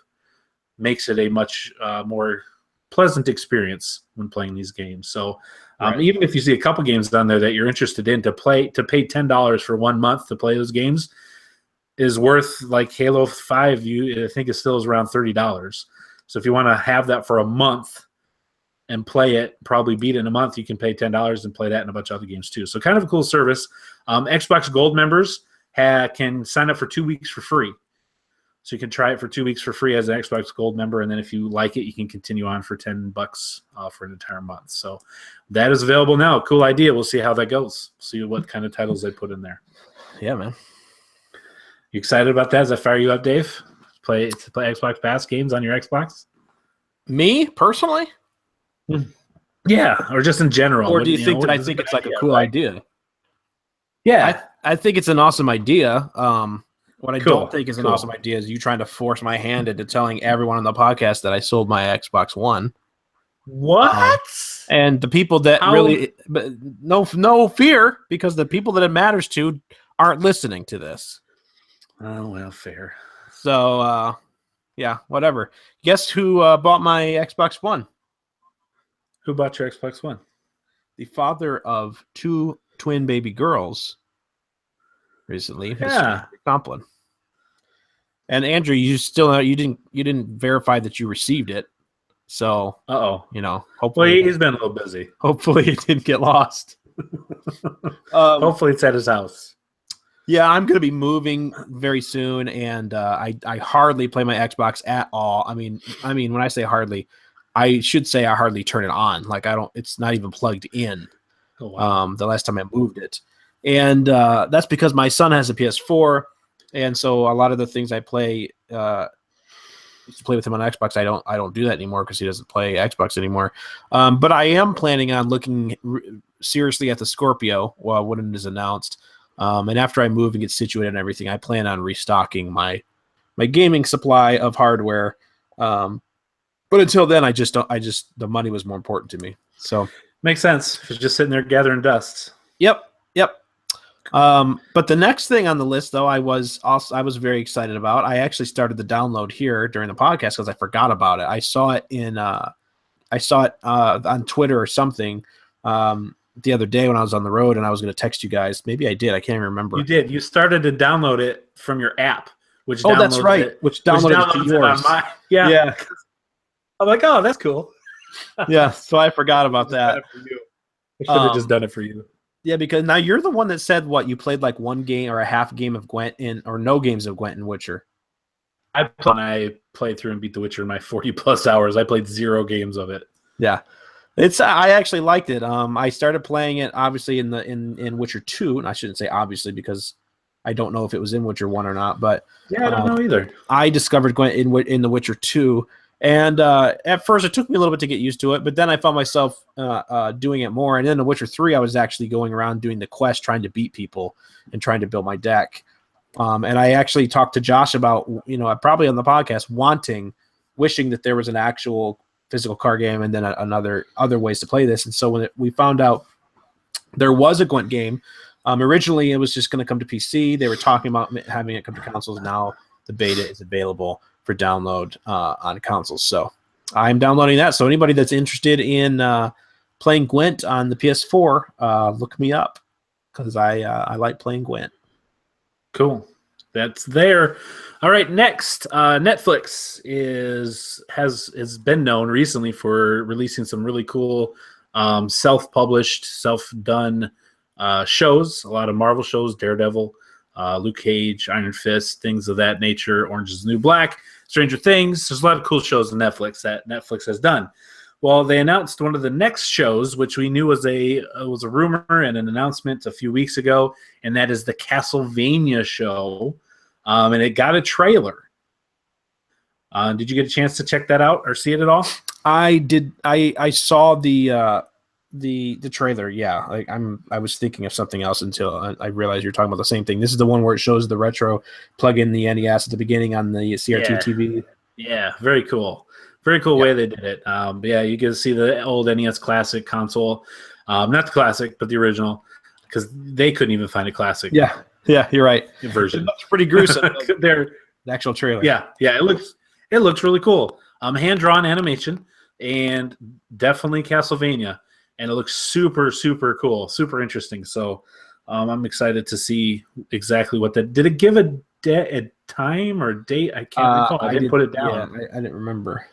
makes it a much more pleasant experience when playing these games. So even if you see a couple games down there that you're interested in, to pay $10 for 1 month to play those games is worth, like Halo 5, I think it still is around $30. So if you want to have that for a month and play it, probably beat it in a month, you can pay $10 and play that and a bunch of other games too. So kind of a cool service. Xbox Gold members can sign up for 2 weeks for free. So you can try it for 2 weeks for free as an Xbox Gold member, and then if you like it, you can continue on for $10 for an entire month. So that is available now. Cool idea. We'll see how that goes. See what kind of titles they put in there. Yeah, man. You excited about that? Does that fire you up, Dave? Play Xbox Pass games on your Xbox? Me personally? Yeah, or just in general. Or do you think that I think it's like a cool idea? Yeah, I think it's an awesome idea. What I don't think is an awesome idea is you trying to force my hand into telling everyone on the podcast that I sold my Xbox One. What? And the people that but no fear, because the people that it matters to aren't listening to this. Oh, well, fair. So, yeah, whatever. Guess who bought my Xbox One? Who bought your Xbox One? The father of 2 twin baby girls recently. Yeah. Complin. And Andrew, you didn't verify that you received it. So, hopefully he's been a little busy. Hopefully it didn't get lost. Hopefully it's at his house. Yeah, I'm going to be moving very soon, and I hardly play my Xbox at all. I mean, when I say hardly, I should say I hardly turn it on. Like it's not even plugged in. Oh, wow. The last time I moved it, and that's because my son has a PS4, and so a lot of the things I play, used to play with him on Xbox. I don't do that anymore because he doesn't play Xbox anymore. But I am planning on looking seriously at the Scorpio when it is announced. And after I move and get situated and everything, I plan on restocking my gaming supply of hardware. But until then, the money was more important to me. So makes sense. If you're just sitting there gathering dust. Yep. But the next thing on the list, though, I was very excited about. I actually started the download here during the podcast because I forgot about it. I saw it on Twitter or something the other day when I was on the road, and I was going to text you guys. Maybe I did. I can't even remember. You did. You started to download it from your app, which oh, that's right. it, which downloaded it to yours. It on my, yeah. I'm like, oh, that's cool. Yeah, so I forgot about that. I should have just done it for you. Yeah, because now you're the one that said what you played like one game or a half game of Gwent or no games of Gwent in Witcher. I played through and beat The Witcher in my 40+ hours. I played 0 games of it. Yeah. I actually liked it. I started playing it obviously in Witcher 2, and I shouldn't say obviously because I don't know if it was in Witcher 1 or not, but yeah, I don't know either. I discovered Gwent in The Witcher 2, and at first it took me a little bit to get used to it, but then I found myself doing it more. And then in The Witcher 3, I was actually going around doing the quest, trying to beat people and trying to build my deck. And I actually talked to Josh about, probably on the podcast, wishing that there was an actual physical card game and then other ways to play this. And so when we found out there was a Gwent game, originally it was just going to come to PC. They were talking about having it come to consoles. Now the beta is available for download on consoles. So I'm downloading that. So anybody that's interested in playing Gwent on the PS4, look me up because I like playing Gwent. Cool. That's there. All right. Next, Netflix has been known recently for releasing some really cool self-published, self-done shows. A lot of Marvel shows, Daredevil, Luke Cage, Iron Fist, things of that nature. Orange is the New Black, Stranger Things. There's a lot of cool shows on Netflix that Netflix has done. Well, they announced one of the next shows, which we knew was a rumor and an announcement a few weeks ago, and that is the Castlevania show, and it got a trailer. Did you get a chance to check that out or see it at all? I did. I saw the trailer. Yeah, I was thinking of something else until I realized you're talking about the same thing. This is the one where it shows the retro. Plug in the NES at the beginning on the CRT TV. Yeah, very cool. Very cool way they did it. But yeah, you get to see the old NES Classic console. Not the Classic, but the original, because they couldn't even find a Classic. Yeah, you're right. Version. It's pretty gruesome. The actual trailer. Yeah, it looks really cool. Hand-drawn animation, and definitely Castlevania. And it looks super, super cool, super interesting. So I'm excited to see exactly what that. Did it give a time or date? I can't recall. I didn't put it down. Yeah, I didn't remember.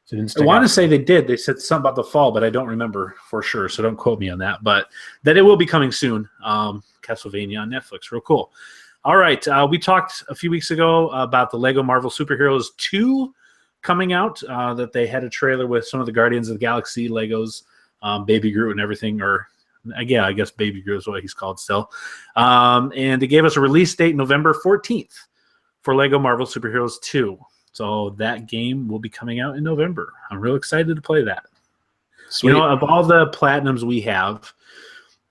So I want to say they did. They said something about the fall, but I don't remember for sure. So don't quote me on that. But that it will be coming soon. Castlevania on Netflix. Real cool. All right. We talked a few weeks ago about the Lego Marvel Superheroes 2 coming out. That they had a trailer with some of the Guardians of the Galaxy Legos, Baby Groot and everything. Or yeah, I guess Baby Groot is what he's called still. And they gave us a release date November 14th for Lego Marvel Superheroes 2. So that game will be coming out in November. I'm real excited to play that. Sweet. Of all the platinums we have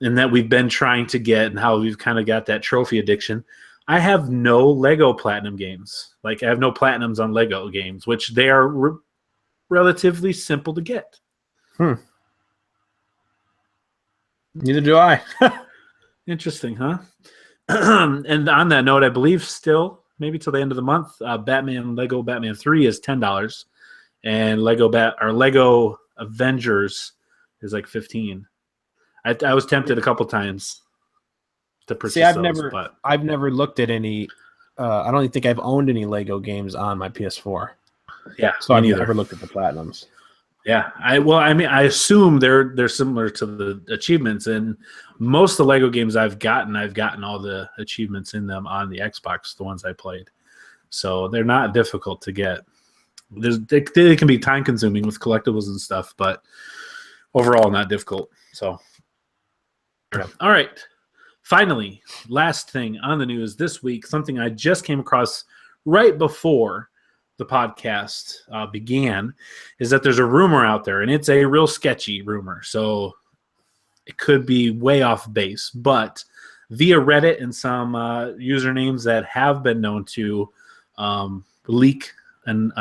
and that we've been trying to get and how we've kind of got that trophy addiction, I have no Lego platinum games. Like I have no platinums on Lego games, which they are relatively simple to get. Neither do I. Interesting, huh? And on that note, I believe still, maybe till the end of the month, Lego Batman 3 is $10, and Lego Avengers is like $15. I was tempted a couple times to purchase those. I've never looked at any. I don't even think I've owned any Lego games on my PS4. Yeah, so I've never looked at the platinums. Yeah, I assume they're similar to the achievements, and most of the Lego games I've gotten all the achievements in them on the Xbox, the ones I played. So they're not difficult to get. They can be time consuming with collectibles and stuff, but overall not difficult. So, all right. Finally, last thing on the news this week, something I just came across right before the podcast began, is that there's a rumor out there, and it's a real sketchy rumor, so it could be way off base, but via Reddit and some usernames that have been known to leak and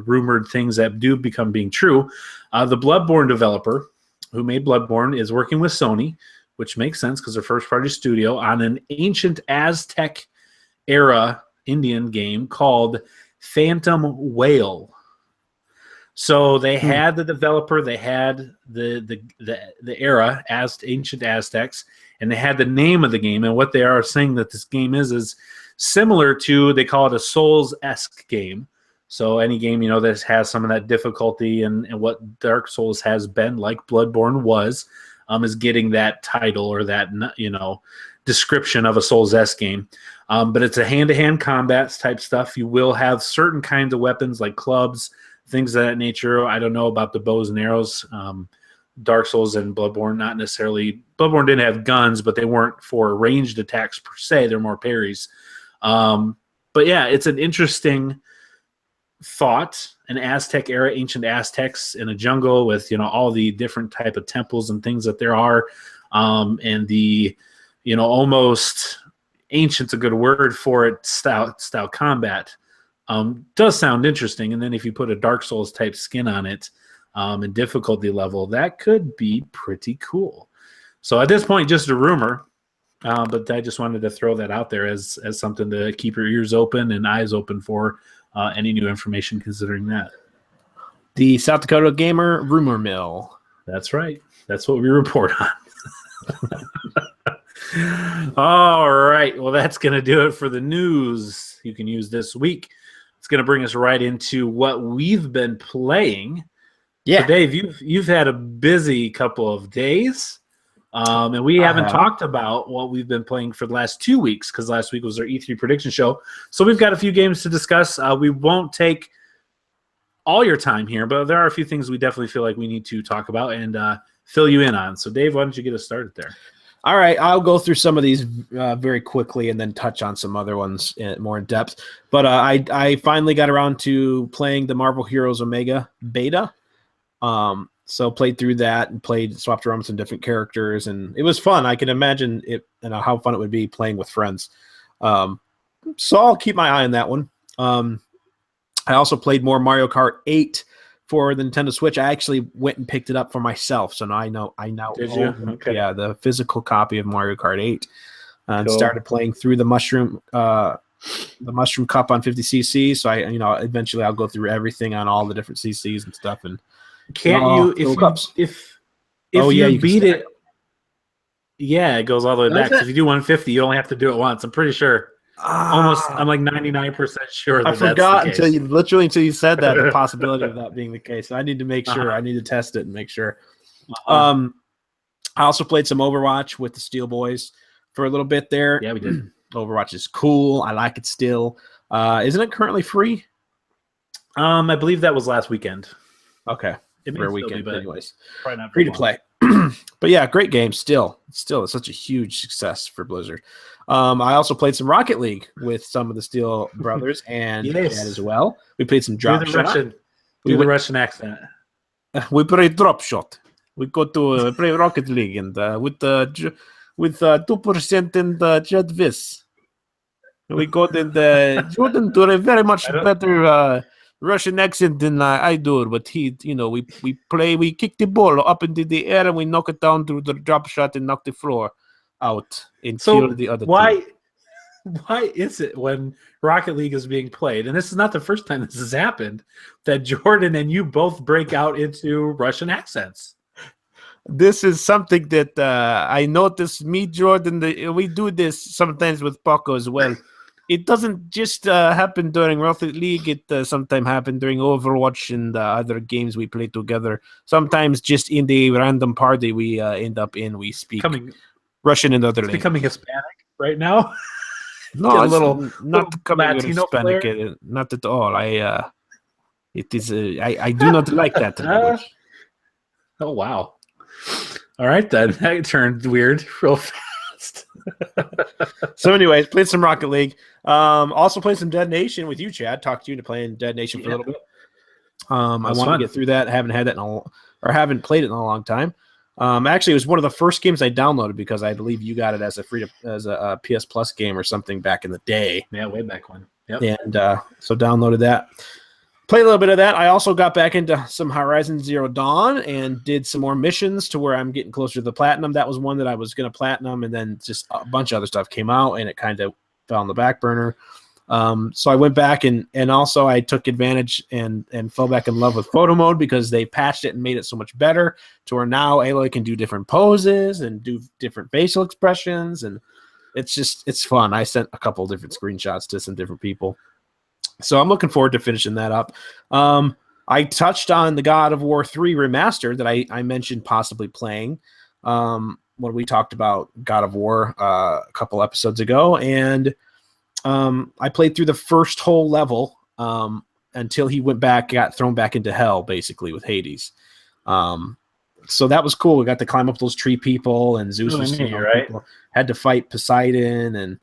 rumored things that do become being true, the Bloodborne developer who made Bloodborne is working with Sony, which makes sense because they're first-party studio, on an ancient Aztec era Indian game called Phantom Whale. So they had the developer, they had the era as ancient Aztecs, and they had the name of the game. And what they are saying that this game is similar to, they call it a Souls-esque game. So any game, that has some of that difficulty and what Dark Souls has been, like Bloodborne was, is getting that title or that, description of a Souls-esque game. But it's a hand-to-hand combat type stuff. You will have certain kinds of weapons like clubs, things of that nature. I don't know about the bows and arrows. Dark Souls and Bloodborne, not necessarily. Bloodborne didn't have guns, but they weren't for ranged attacks per se. They're more parries. But yeah, it's an interesting thought, an Aztec era, ancient Aztecs in a jungle with, all the different type of temples and things that there are. And the, almost ancient's a good word for it, style combat. Does sound interesting. And then if you put a Dark Souls type skin on it, and difficulty level, that could be pretty cool. So at this point, just a rumor, but I just wanted to throw that out there as something to keep your ears open and eyes open for any new information considering that. The South Dakota Gamer rumor mill. That's right. That's what we report on. All right. Well, that's going to do it for the news you can use this week. It's going to bring us right into what we've been playing. Yeah, so Dave, you've had a busy couple of days, and we haven't talked about what we've been playing for the last 2 weeks because last week was our E3 prediction show. So we've got a few games to discuss. We won't take all your time here, but there are a few things we definitely feel like we need to talk about and fill you in on. So Dave, why don't you get us started there? All right, I'll go through some of these very quickly and then touch on some other ones more in depth. But I finally got around to playing the Marvel Heroes Omega beta. So played through that and swapped around with some different characters, and it was fun. I can imagine it how fun it would be playing with friends. So I'll keep my eye on that one. I also played more Mario Kart 8 for the Nintendo Switch. I actually went and picked it up for myself, so now I now Did own, you? Okay. Yeah, the physical copy of Mario Kart 8, and Cool. started playing through the Mushroom Cup on 50cc. So eventually I'll go through everything on all the different CCs and stuff. And can't you if you beat it? Yeah, it goes all the way back. So if you do 150, you only have to do it once. I'm pretty sure. I'm like 99% sure that I forgot that's the case. until you said that, the possibility of that being the case. So I need to make sure. I need to test it and make sure. I also played some Overwatch with the Steel Boys for a little bit there. Yeah, we did. Overwatch is cool. I like it still. Isn't it currently free? I believe that was last weekend. Okay. It For a may still weekend, be, but anyways. probably not Free to play. But yeah, great game still. It's such a huge success for Blizzard. I also played some Rocket League with some of the Steel brothers and Chad as well. We played some drop shot. Do the Russian accent. We played drop shot. We go to play Rocket League and with 2% and Jed Viss. We got in the Jordan to a very much better Russian accent than I do, but we kick the ball up into the air and we knock it down through the drop shot and knock the floor out and kill the other team. Why is it when Rocket League is being played, and this is not the first time this has happened, that Jordan and you both break out into Russian accents? This is something that I noticed. Me, Jordan, we do this sometimes with Paco as well. It doesn't just happen during Rocket League. It sometimes happens during Overwatch and other games we play together. Sometimes just in the random party we end up in, we speak Russian and other languages. Becoming Hispanic right now? No, a little becoming Latino Hispanic. player? Not at all. I do not like that language. Oh, wow. All right, then. That turned weird real fast. So anyways, played some Rocket League. Also played some Dead Nation with you, Chad. Talked to you to playing Dead Nation for a little bit. I want to get through that. Haven't had that haven't played it in a long time. Actually, it was one of the first games I downloaded because I believe you got it as a PS Plus game or something back in the day. Yeah, way back when. Yep. And so downloaded that. Played a little bit of that. I also got back into some Horizon Zero Dawn and did some more missions to where I'm getting closer to the platinum. That was one that I was going to platinum, and then just a bunch of other stuff came out, and it kind of fell on the back burner. So I went back and also I took advantage and fell back in love with photo mode because they patched it and made it so much better to where now Aloy can do different poses and do different facial expressions, and it's fun. I sent a couple different screenshots to some different people. So I'm looking forward to finishing that up. I touched on the God of War 3 remastered that I mentioned possibly playing when we talked about God of War a couple episodes ago, and I played through the first whole level until he got thrown back into hell, basically, with Hades. So that was cool. We got to climb up those tree people, and Zeus was right? Had to fight Poseidon, and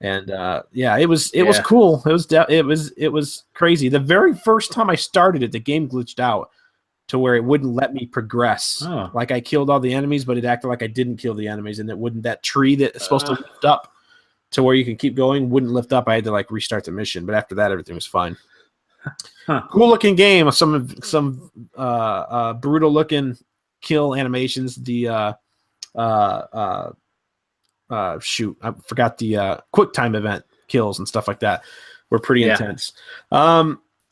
it was cool. It was crazy. The very first time I started it, the game glitched out to where it wouldn't let me progress. Oh. Like I killed all the enemies, but it acted like I didn't kill the enemies, and that tree that's supposed to lift up to where you can keep going wouldn't lift up. I had to like restart the mission, but after that, everything was fine. Huh. Cool looking game. Some brutal looking kill animations. The shoot, I forgot the quick time event kills and stuff like that were pretty intense.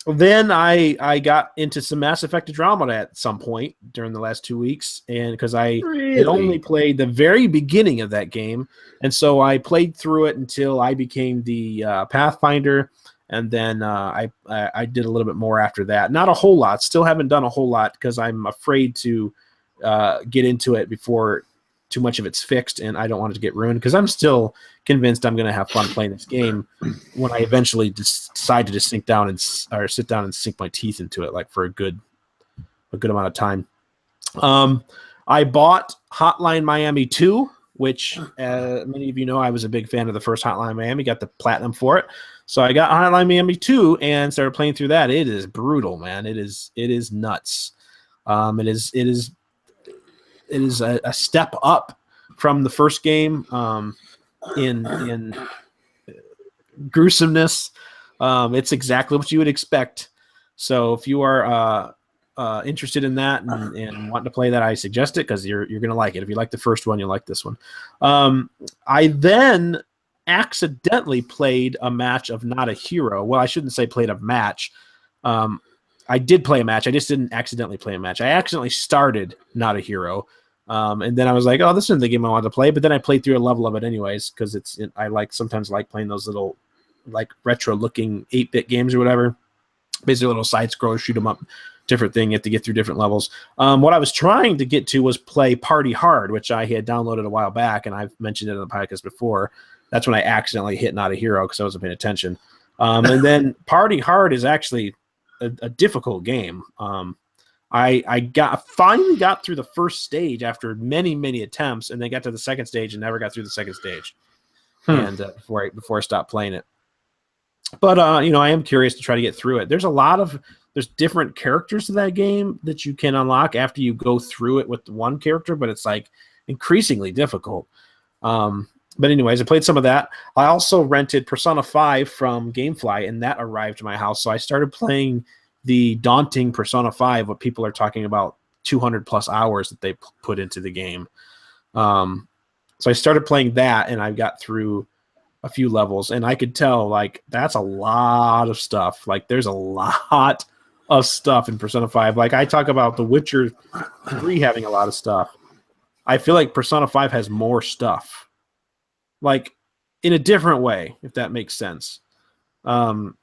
Then I got into some Mass Effect Andromeda at some point during the last 2 weeks, and because I had only played the very beginning of that game, and so I played through it until I became the Pathfinder, and then I did a little bit more after that. Not a whole lot. Still haven't done a whole lot because I'm afraid to get into it before too much of it's fixed, and I don't want it to get ruined because I'm still convinced I'm going to have fun playing this game when I eventually decide to just sit down and sink my teeth into it, like for a good amount of time. I bought Hotline Miami 2, which many of you know I was a big fan of the first Hotline Miami, got the platinum for it. So I got Hotline Miami 2 and started playing through that. It is brutal, man. It is nuts. It is a step up from the first game in gruesomeness. It's exactly what you would expect. So if you are interested in that and want to play that, I suggest it because you're going to like it. If you like the first one, you'll like this one. I then accidentally played a match of Not a Hero. Well, I shouldn't say played a match. I did play a match. I just didn't accidentally play a match. I accidentally started Not a Hero. And then I was like, oh, this isn't the game I wanted to play. But then I played through a level of it anyways because I sometimes like playing those little like retro looking 8-bit games or whatever. Basically a little side scroller, shoot 'em up, different thing. You have to get through different levels. What I was trying to get to was play Party Hard, which I had downloaded a while back, and I've mentioned it in the podcast before. That's when I accidentally hit Not a Hero because I wasn't paying attention. And then Party Hard is actually a difficult game. I finally got through the first stage after many attempts, and then got to the second stage and never got through the second stage. And before I stopped playing it. But I am curious to try to get through it. There's different characters to that game that you can unlock after you go through it with one character, but it's like increasingly difficult. But anyways, I played some of that. I also rented Persona 5 from Gamefly, and that arrived to my house. So I started playing the daunting Persona 5, what people are talking about 200 plus hours that they put into the game. So I started playing that, and I got through a few levels, and I could tell like that's a lot of stuff. Like there's a lot of stuff in Persona 5. Like I talk about The Witcher 3 having a lot of stuff. I feel like Persona 5 has more stuff. Like in a different way, if that makes sense. And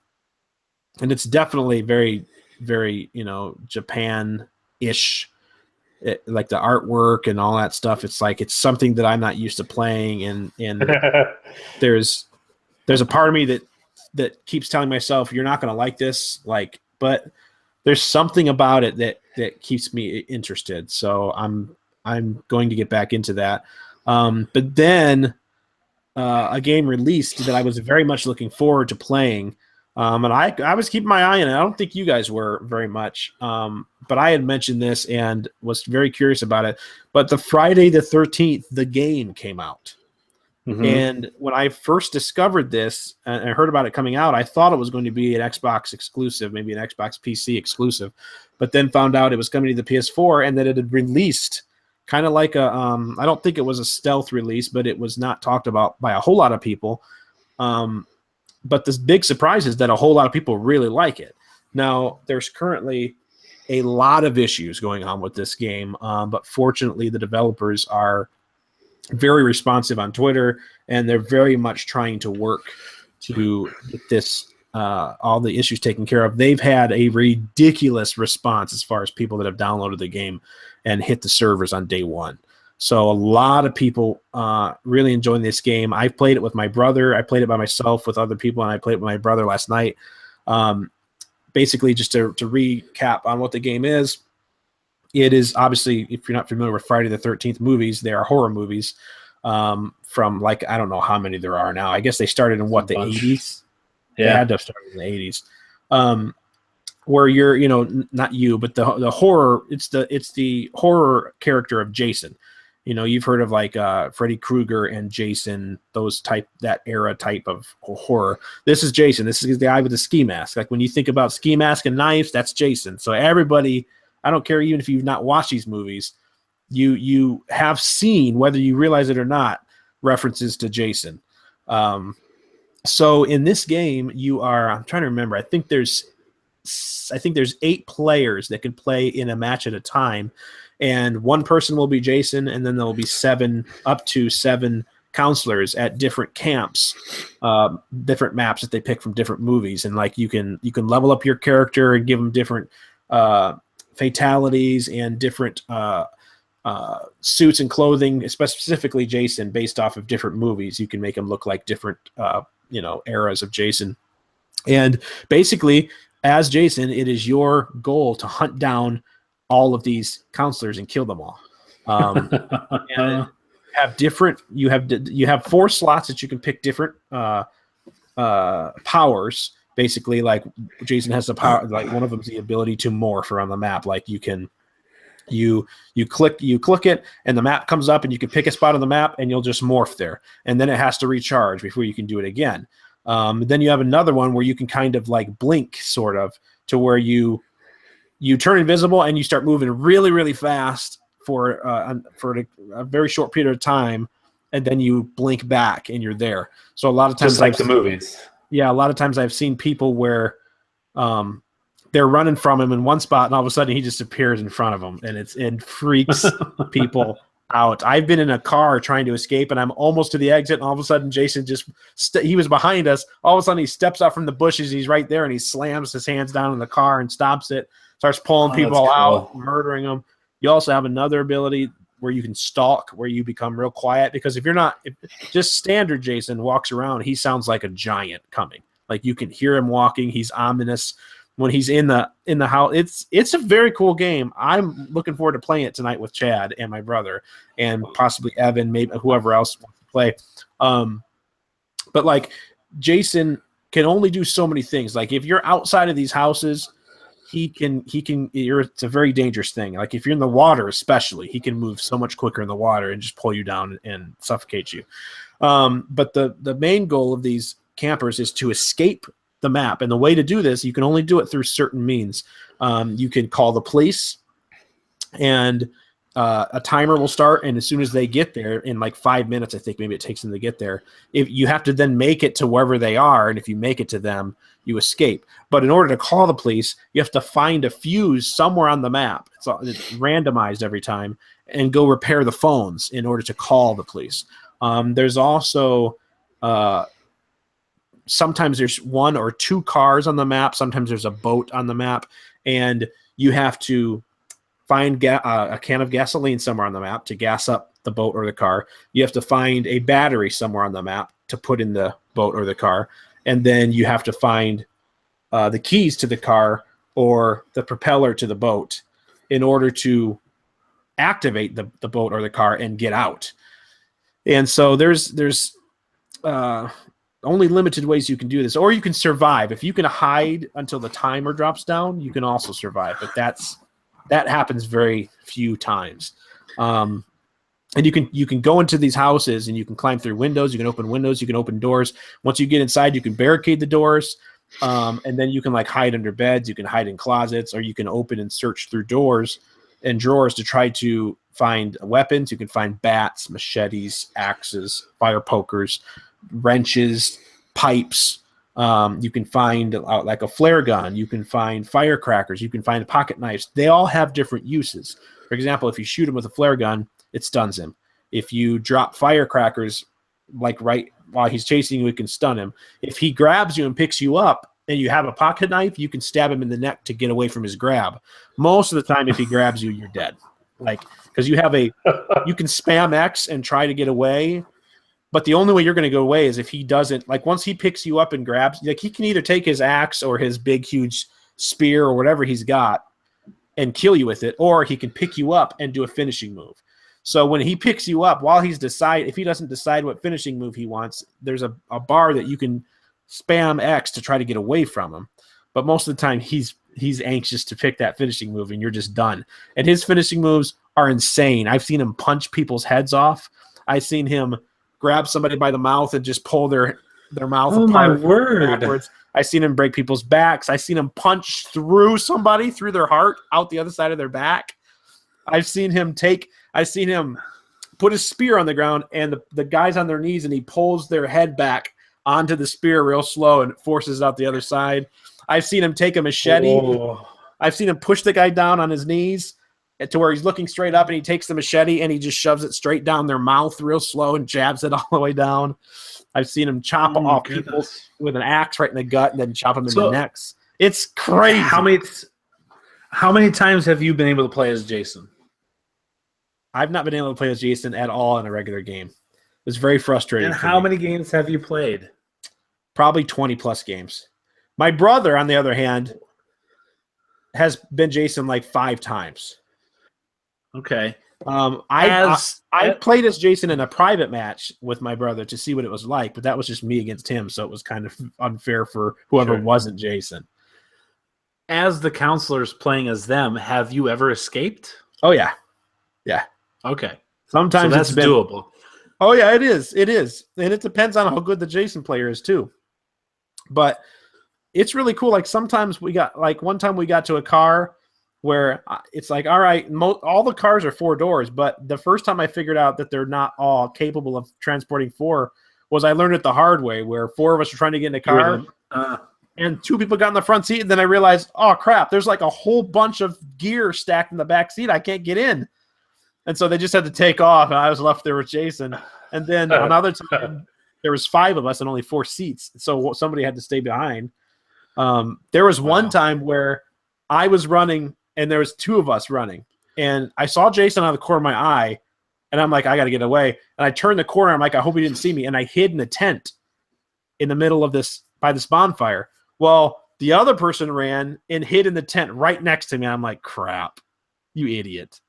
it's definitely very, very, Japan-ish. Like the artwork and all that stuff. It's like it's something that I'm not used to playing, and there's a part of me that keeps telling myself you're not going to like this, but there's something about it that keeps me interested. So I'm going to get back into that. But then a game released that I was very much looking forward to playing. And I was keeping my eye on it. I don't think you guys were very much, but I had mentioned this and was very curious about it. But the Friday the 13th, the game came out. Mm-hmm. And when I first discovered this and I heard about it coming out, I thought it was going to be an Xbox exclusive, maybe an Xbox PC exclusive, but then found out it was coming to the PS4 and that it had released kind of like I don't think it was a stealth release, but it was not talked about by a whole lot of people. But the big surprise is that a whole lot of people really like it. Now, there's currently a lot of issues going on with this game, but fortunately, the developers are very responsive on Twitter, and they're very much trying to work to get this all the issues taken care of. They've had a ridiculous response as far as people that have downloaded the game and hit the servers on day one. So a lot of people really enjoying this game. I played it with my brother. I played it by myself with other people, and I played it with my brother last night. Basically, just to recap on what the game is, it is obviously, if you're not familiar with Friday the 13th movies, they are horror movies from like, I don't know how many there are now. I guess they started in the 80s? Yeah. They had to have started in the 80s. Where you're, not you, but the horror, it's the horror character of Jason. You've heard of like Freddy Krueger and Jason, that era type of horror. This is Jason. This is the guy with the ski mask. Like when you think about ski mask and knives, that's Jason. So everybody, I don't care even if you've not watched these movies, you have seen, whether you realize it or not, references to Jason. So in this game, I'm trying to remember, I think there's 8 players that can play in a match at a time. And one person will be Jason, and then there will be up to 7 counselors at different camps, different maps that they pick from different movies. And like you can level up your character and give them different fatalities and different suits and clothing, specifically Jason, based off of different movies. You can make him look like different eras of Jason. And basically, as Jason, it is your goal to hunt down all of these counselors and kill them all. And you have 4 slots that you can pick different powers. Basically, like Jason has the power, like one of them is the ability to morph around the map. Like you can you click it and the map comes up and you can pick a spot on the map and you'll just morph there. And then it has to recharge before you can do it again. Then you have another one where you can kind of like blink, sort of, to where you turn invisible and you start moving really, really fast for a very short period of time, and then you blink back and you're there. So a lot of times, just like the movies. Yeah, a lot of times I've seen people where they're running from him in one spot, and all of a sudden he just appears in front of them, and it freaks people out. I've been in a car trying to escape, and I'm almost to the exit, and all of a sudden Jason he was behind us. All of a sudden he steps out from the bushes. He's right there, and he slams his hands down in the car and stops it. Starts pulling people out, murdering them. You also have another ability where you can stalk, where you become real quiet, because if just standard Jason walks around, he sounds like a giant coming. Like you can hear him walking. He's ominous when he's in the house. It's a very cool game. I'm looking forward to playing it tonight with Chad and my brother and possibly Evan, maybe whoever else wants to play. But like Jason can only do so many things. Like if you're outside of these houses, it's a very dangerous thing. Like if you're in the water, especially, he can move so much quicker in the water and just pull you down and suffocate you. But the main goal of these campers is to escape the map. And the way to do this, you can only do it through certain means. You can call the police, and a timer will start. And as soon as they get there, in like 5 minutes, I think maybe it takes them to get there, if you have to then make it to wherever they are. And if you make it to them, you escape. But in order to call the police, you have to find a fuse somewhere on the map. It's randomized every time, and go repair the phones in order to call the police. There's also sometimes there's 1 or 2 cars on the map. Sometimes there's a boat on the map, and you have to find a can of gasoline somewhere on the map to gas up the boat or the car. You have to find a battery somewhere on the map to put in the boat or the car. And then you have to find the keys to the car or the propeller to the boat in order to activate the boat or the car and get out. And so there's only limited ways you can do this. Or you can survive. If you can hide until the timer drops down, you can also survive. But that happens very few times. And you can go into these houses and you can climb through windows. You can open windows. You can open doors. Once you get inside, you can barricade the doors. And then you can like hide under beds. You can hide in closets, or you can open and search through doors and drawers to try to find weapons. You can find bats, machetes, axes, fire pokers, wrenches, pipes, You can find like a flare gun. You can find firecrackers. You can find pocket knives. They all have different uses. For example, if you shoot him with a flare gun, it stuns him. If you drop firecrackers, like right while he's chasing you, it can stun him. If he grabs you and picks you up and you have a pocket knife, you can stab him in the neck to get away from his grab. Most of the time, if he grabs you, you're dead. Like, because you can spam X and try to get away, but the only way you're going to go away is if he doesn't, like once he picks you up and grabs, like he can either take his axe or his big, huge spear or whatever he's got and kill you with it, or he can pick you up and do a finishing move. So when he picks you up, while if he doesn't decide what finishing move he wants, there's a bar that you can spam X to try to get away from him. But most of the time, he's anxious to pick that finishing move, and you're just done. And his finishing moves are insane. I've seen him punch people's heads off. I've seen him grab somebody by the mouth and just pull their mouth apart. My word. Backwards. I've seen him break people's backs. I've seen him punch through somebody, through their heart, out the other side of their back. I've seen him put his spear on the ground, and the guy's on their knees, and he pulls their head back onto the spear real slow and forces it out the other side. I've seen him take a machete. Oh. I've seen him push the guy down on his knees to where he's looking straight up, and he takes the machete and he just shoves it straight down their mouth real slow and jabs it all the way down. I've seen him chop off people with an axe right in the gut and then chop them in the necks. It's crazy. How many times have you been able to play as Jason? I've not been able to play as Jason at all in a regular game. It's very frustrating. And how many games have you played? Probably 20 plus games. My brother, on the other hand, has been Jason like 5 times. Okay. I played as Jason in a private match with my brother to see what it was like, but that was just me against him, so it was kind of unfair for whoever wasn't Jason. As the counselors playing as them, have you ever escaped? Oh, yeah. Yeah. Okay. Sometimes so that's doable. Oh, yeah, it is. It is. And it depends on how good the Jason player is, too. But it's really cool. Like sometimes one time we got to a car where it's like, all right, all the cars are 4 doors, but the first time I figured out that they're not all capable of transporting 4 was I learned it the hard way, where 4 of us were trying to get in a car and 2 people got in the front seat, and then I realized, oh crap, there's like a whole bunch of gear stacked in the back seat. I can't get in. And so they just had to take off, and I was left there with Jason. And then another time, there was 5 of us and only 4 seats, so somebody had to stay behind. There was one time where I was running, and there was 2 of us running, and I saw Jason out of the corner of my eye, and I'm like, I got to get away. And I turned the corner. I'm like, I hope he didn't see me. And I hid in a tent in the middle of by this bonfire. Well, the other person ran and hid in the tent right next to me. I'm like, crap, you idiot.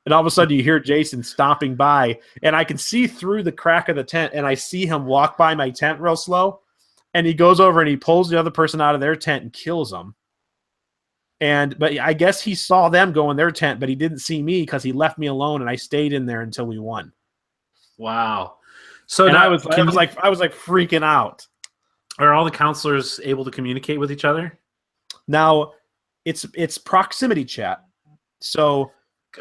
And all of a sudden you hear Jason stomping by, and I can see through the crack of the tent, and I see him walk by my tent real slow, and he goes over and he pulls the other person out of their tent and kills them. But I guess he saw them go in their tent, but he didn't see me because he left me alone, and I stayed in there until we won. Wow. So I was like freaking out. Are all the counselors able to communicate with each other? Now, it's proximity chat. So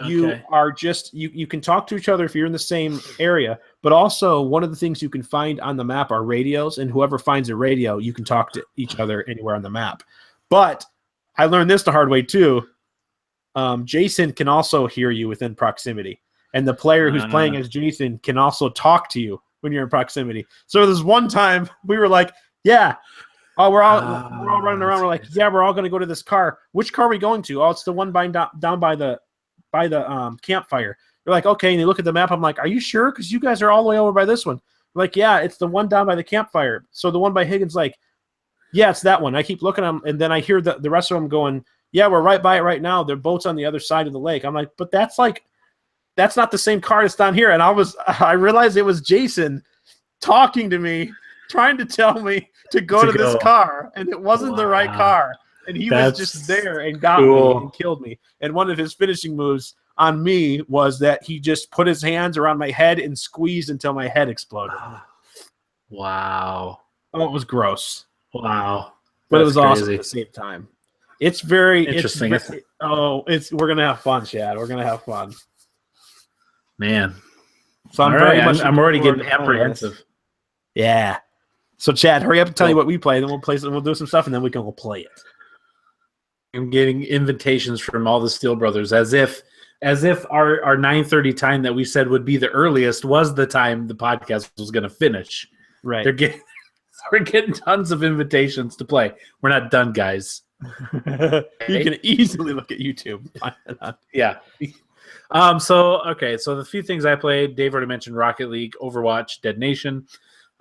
you are just you can talk to each other if you're in the same area, but also one of the things you can find on the map are radios, and whoever finds a radio, you can talk to each other anywhere on the map. But I learned this the hard way too. Jason can also hear you within proximity, and the player who's playing as Jason can also talk to you when you're in proximity. So there's one time we were like, yeah, we're all running around. We're like, yeah, we're all going to go to this car. Which car are we going to? Oh, it's the one down by the campfire. They're like, okay, and they look at the map. I'm like, are you sure? Because you guys are all the way over by this one. We're like, yeah, it's the one down by the campfire. So the one by Higgins, like, yeah, it's that one. I keep looking at them, and then I hear the rest of them going, yeah, we're right by it right now. Their boat's on the other side of the lake. I'm like, but that's not the same car that's down here. And I realized it was Jason talking to me, trying to tell me to go to this car, and it wasn't the right car. And he was just there and got me and killed me. And one of his finishing moves on me was that he just put his hands around my head and squeezed until my head exploded. Wow. Oh, it was gross. Wow. But it was awesome at the same time. It's very interesting. We're gonna have fun, Chad. We're gonna have fun. Man. So I'm already getting apprehensive. Yeah. So, Chad, hurry up and tell you what we play, then we'll do some stuff, and then we can go play it. I'm getting invitations from all the Steel Brothers as if our 9:30 time that we said would be the earliest was the time the podcast was going to finish. Right. We're getting tons of invitations to play. We're not done, guys. You can easily look at YouTube. Yeah. So the few things I played, Dave already mentioned Rocket League, Overwatch, Dead Nation.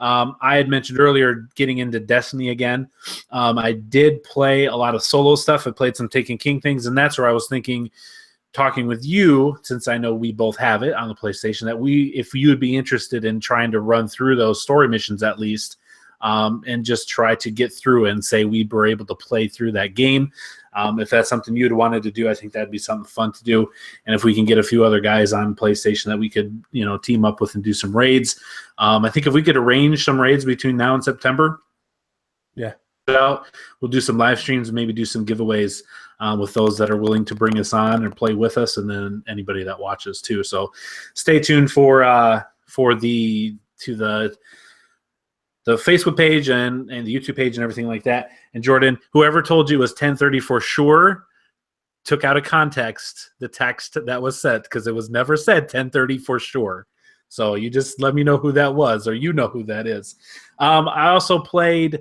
I had mentioned earlier getting into Destiny again. I did play a lot of solo stuff. I played some Taken King things, and that's where I was thinking, talking with you, since I know we both have it on the PlayStation, that if you would be interested in trying to run through those story missions at least, and just try to get through and say we were able to play through that game. If that's something you'd wanted to do, I think that'd be something fun to do. And if we can get a few other guys on PlayStation that we could, team up with and do some raids. I think if we could arrange some raids between now and September, we'll do some live streams and maybe do some giveaways with those that are willing to bring us on or play with us, and then anybody that watches too. So stay tuned for the Facebook page and the YouTube page and everything like that. And Jordan, whoever told you it was 10:30 for sure took out of context the text that was sent, because it was never said 10:30 for sure. So you just let me know who that was, or you know who that is. I also played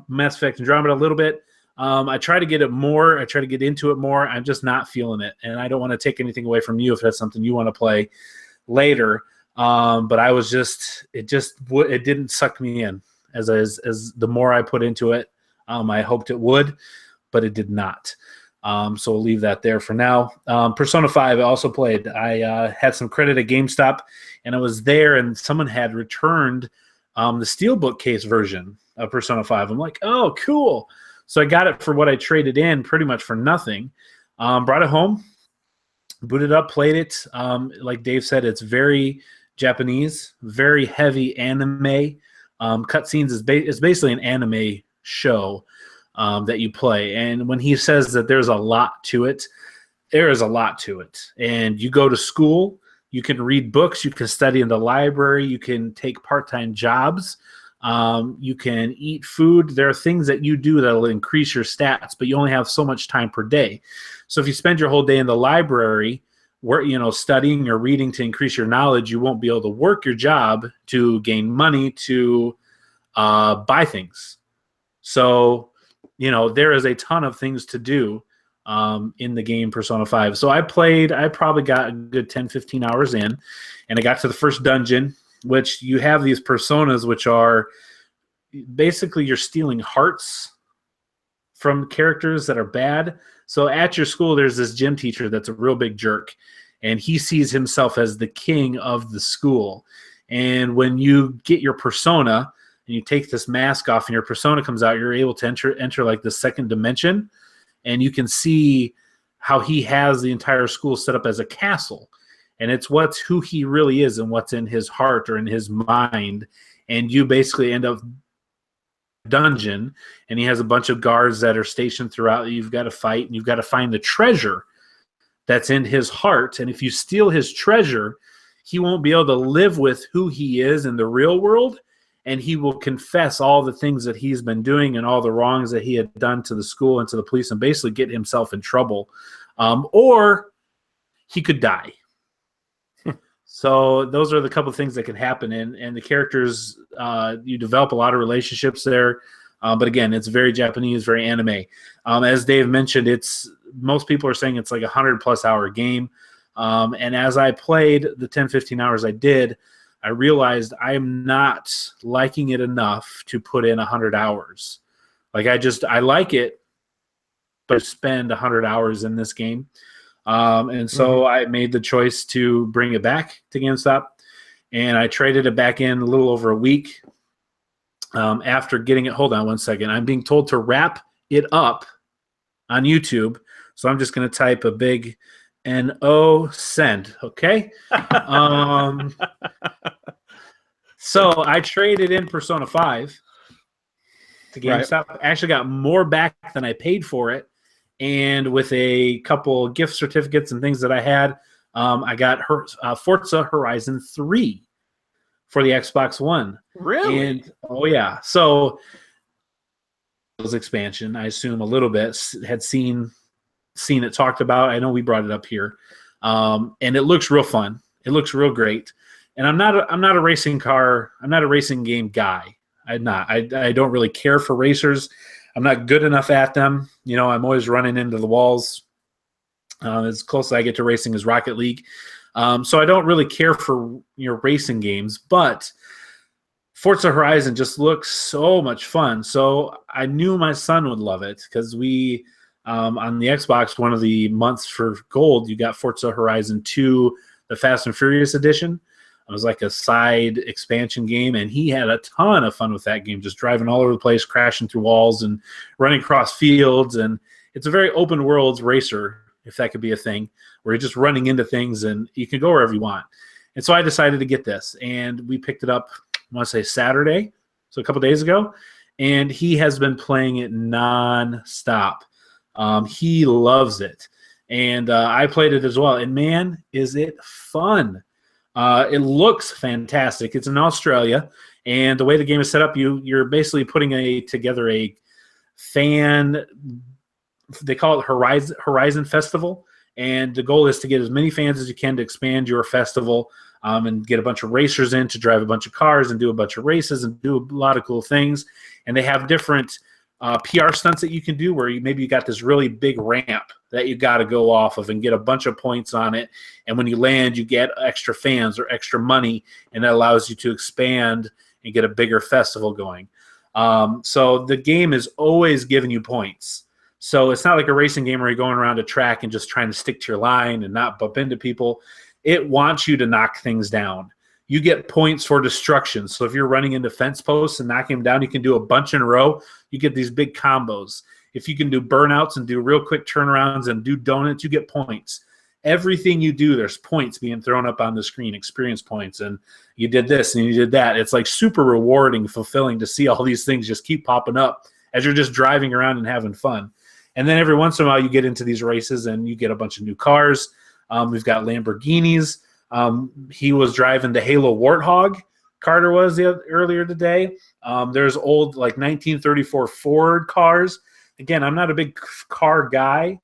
Mass Effect Andromeda a little bit. I try to get it more. I try to get into it more. I'm just not feeling it, and I don't want to take anything away from you if that's something you want to play later. But I was it didn't suck me in as the more I put into it. I hoped it would, but it did not. So we'll leave that there for now. Persona 5 I also played. I had some credit at GameStop, and I was there, and someone had returned the Steelbook case version of Persona 5. I'm like, oh, cool. So I got it for what I traded in, pretty much for nothing. Brought it home, booted up, played it. Like Dave said, it's very Japanese, very heavy anime. Cutscenes is basically an anime show that you play. And when he says that there's a lot to it, there is a lot to it. And you go to school, you can read books, you can study in the library, you can take part-time jobs, you can eat food. There are things that you do that will increase your stats, but you only have so much time per day. So if you spend your whole day in the library, studying or reading to increase your knowledge, you won't be able to work your job to gain money to buy things. So, there is a ton of things to do in the game Persona 5. So I probably got a good 10, 15 hours in, and I got to the first dungeon, which you have these personas, which are basically you're stealing hearts from characters that are bad. So at your school, there's this gym teacher that's a real big jerk, and he sees himself as the king of the school. And when you get your persona and you take this mask off and your persona comes out, you're able to enter like the second dimension, and you can see how he has the entire school set up as a castle. And it's who he really is and what's in his heart or in his mind. And you basically end up dungeon, and he has a bunch of guards that are stationed throughout that you've got to fight, and you've got to find the treasure that's in his heart. And if you steal his treasure, he won't be able to live with who he is in the real world, and he will confess all the things that he's been doing and all the wrongs that he had done to the school and to the police, and basically get himself in trouble. Or he could die. So those are the couple of things that can happen. And the characters, you develop a lot of relationships there. But again, it's very Japanese, very anime. As Dave mentioned, most people are saying it's like a 100+ hour game. And as I played the 10, 15 hours I did, I realized I am not liking it enough to put in 100 hours. Like I like it, but I spend 100 hours in this game. And so I made the choice to bring it back to GameStop, and I traded it back in a little over a week after getting it. Hold on one second. I'm being told to wrap it up on YouTube, so I'm just going to type a big N-O send, okay? So I traded in Persona 5 to GameStop. Right. I actually got more back than I paid for it. And with a couple gift certificates and things that I had, I got Forza Horizon 3 for the Xbox One. Really? And oh yeah, so expansion, I assume a little bit had seen it talked about. I know we brought it up here, and it looks real fun. It looks real great. And I'm not a racing game guy. I don't really care for racers. I'm not good enough at them. I'm always running into the walls. As close as I get to racing is Rocket League. So I don't really care for racing games, but Forza Horizon just looks so much fun. So I knew my son would love it because we, on the Xbox, one of the months for gold, you got Forza Horizon 2, the Fast and Furious edition. It was like a side expansion game, and he had a ton of fun with that game, just driving all over the place, crashing through walls and running across fields. And it's a very open world racer, if that could be a thing, where you're just running into things and you can go wherever you want. And so I decided to get this, and we picked it up, I want to say Saturday, so a couple days ago, and he has been playing it nonstop. He loves it, and I played it as well, and man, is it fun. It looks fantastic. It's in Australia, and the way the game is set up, you're basically putting together a fan, they call it Horizon Festival, and the goal is to get as many fans as you can to expand your festival, and get a bunch of racers in to drive a bunch of cars and do a bunch of races and do a lot of cool things. And they have different PR stunts that you can do where maybe you got this really big ramp that you got to go off of and get a bunch of points on it. And when you land, you get extra fans or extra money, and that allows you to expand and get a bigger festival going. So the game is always giving you points. So it's not like a racing game where you're going around a track and just trying to stick to your line and not bump into people. It wants you to knock things down. You get points for destruction. So if you're running into fence posts and knocking them down, you can do a bunch in a row. You get these big combos. If you can do burnouts and do real quick turnarounds and do donuts, you get points. Everything you do, there's points being thrown up on the screen, experience points, and you did this and you did that. It's like super rewarding, fulfilling to see all these things just keep popping up as you're just driving around and having fun. And then every once in a while, you get into these races and you get a bunch of new cars. We've got Lamborghinis. He was driving the Halo Warthog, Carter was earlier today. There's old, like 1934 Ford cars. Again, I'm not a big car guy,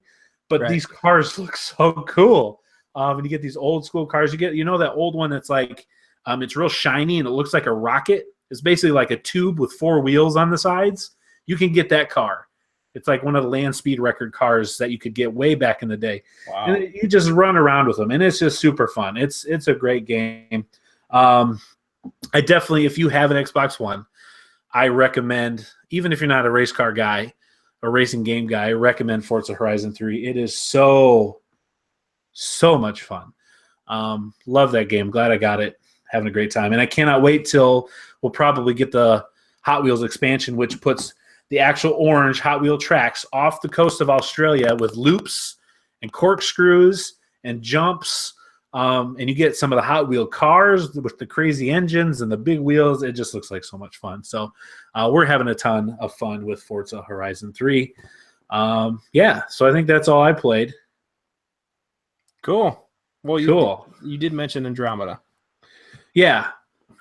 but right. These cars look so cool. And you get these old school cars. You get, that old one that's like, it's real shiny and it looks like a rocket. It's basically like a tube with 4 wheels on the sides. You can get that car. It's like one of the land speed record cars that you could get way back in the day. Wow. And you just run around with them, and it's just super fun. It's a great game. I definitely, if you have an Xbox One, I recommend, even if you're not a race car guy, a racing game guy, I recommend Forza Horizon 3. It is so much fun. Love that game. Glad I got it. Having a great time. And I cannot wait till we'll probably get the Hot Wheels expansion, which puts the actual orange Hot Wheel tracks off the coast of Australia with loops and corkscrews and jumps. And you get some of the Hot Wheel cars with the crazy engines and the big wheels. It just looks like so much fun. So we're having a ton of fun with Forza Horizon 3. So I think that's all I played. Cool. Well, cool. You did mention Andromeda. Yeah,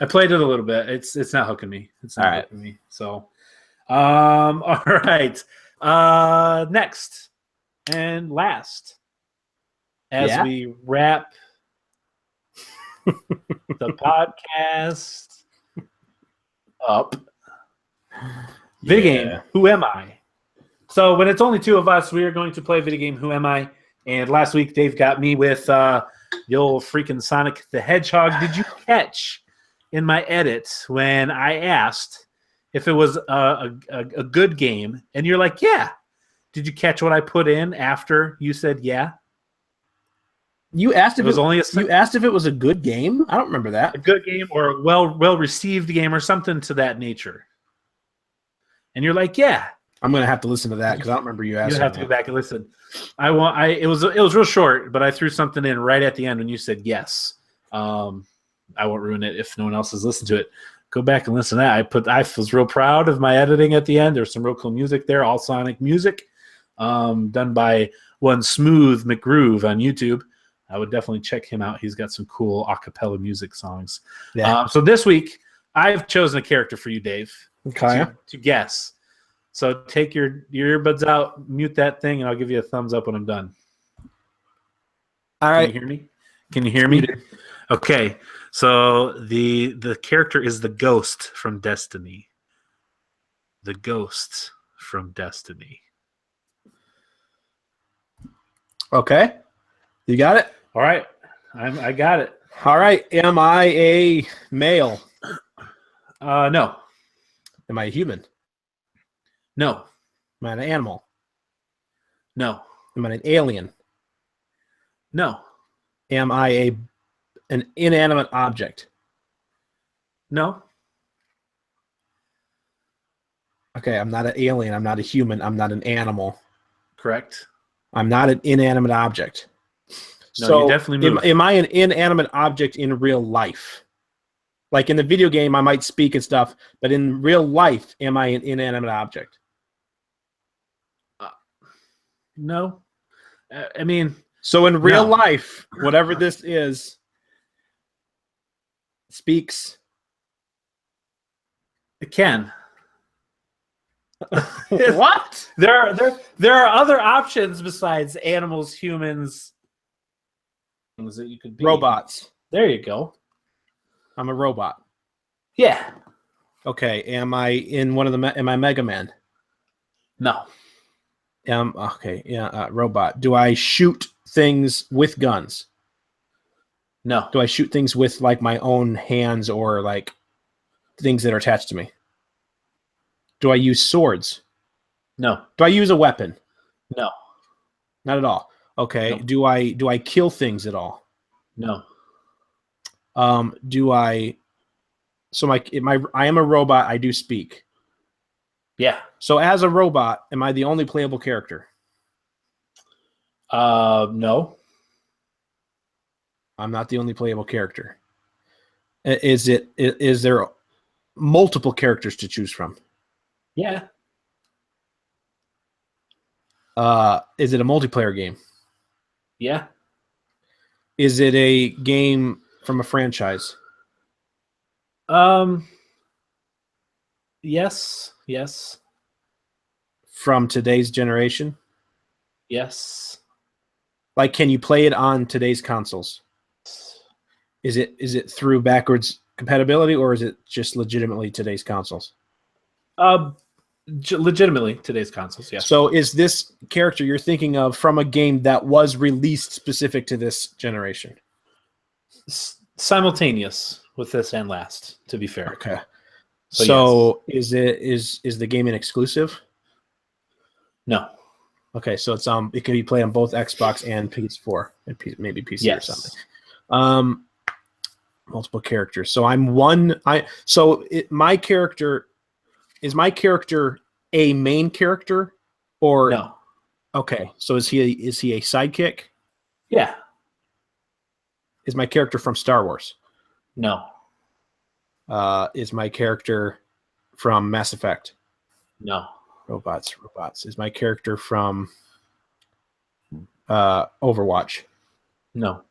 I played it a little bit. It's not hooking me. It's not hooking me. So, all right. Next and last, as we wrap the podcast up, video game Who Am I? So when it's only 2 of us, we are going to play video game Who Am I? And last week Dave got me with the old freaking Sonic the Hedgehog. Did you catch in my edit when I asked if it was a good game? And you're like, yeah. Did you catch what I put in after you said yeah? You asked if you asked if it was a good game? I don't remember that. A good game or a well received game or something to that nature. And you're like, yeah. I'm gonna have to listen to that because I don't remember you asking. You have to go back and listen. It was real short, but I threw something in right at the end when you said yes. I won't ruin it if no one else has listened to it. Go back and listen to that. I was real proud of my editing at the end. There's some real cool music there, all Sonic music, done by one Smooth McGroove on YouTube. I would definitely check him out. He's got some cool a cappella music songs. Yeah. So this week, I've chosen a character for you, Dave, Okay. to guess. So take your earbuds out, mute that thing, and I'll give you a thumbs up when I'm done. All Can right. you hear me? Can you hear me? Okay. So the character is the ghost from Destiny. The ghost from Destiny. Okay. You got it? All right. I got it. All right. Am I a male? No. Am I a human? No. Am I an animal? No. Am I an alien? No. Am I an inanimate object? No. Okay, I'm not an alien. I'm not a human. I'm not an animal. Correct. I'm not an inanimate object. No, So you definitely move. am I an inanimate object in real life? Like in the video game, I might speak and stuff, but in real life, am I an inanimate object? No. I mean, so in real No. life, whatever this is, speaks. it can. What? There are other options besides animals, humans, things that you could be. Robots. There you go. I'm a robot. Yeah. Okay. Am I in one of the? Am I Mega Man? No. Okay. Yeah. Robot. Do I shoot things with guns? No. Do I shoot things with like my own hands or like things that are attached to me? Do I use swords? No. Do I use a weapon? No. Not at all. Okay. No. Do I kill things at all? No. Do I? So I am a robot. I do speak. Yeah. So as a robot, am I the only playable character? No. I'm not the only playable character. Is there multiple characters to choose from? Yeah. Is it a multiplayer game? Yeah. Is it a game from a franchise? Yes. Yes. From today's generation? Yes. Like, can you play it on today's consoles? Is it through backwards compatibility, or is it just legitimately today's consoles? Legitimately today's consoles, yes. So is this character you're thinking of from a game that was released specific to this generation? Simultaneous with this and last, to be fair. Okay. So So is the game an exclusive? No. Okay, so it's it can be played on both Xbox and PS4 and maybe PC Yes. or something. Multiple characters. So my character is my character a main character or No. Okay, so is he a sidekick? Yeah. Is my character from Star Wars? No. Is my character from Mass Effect? No. Robots. Is my character from Overwatch? No.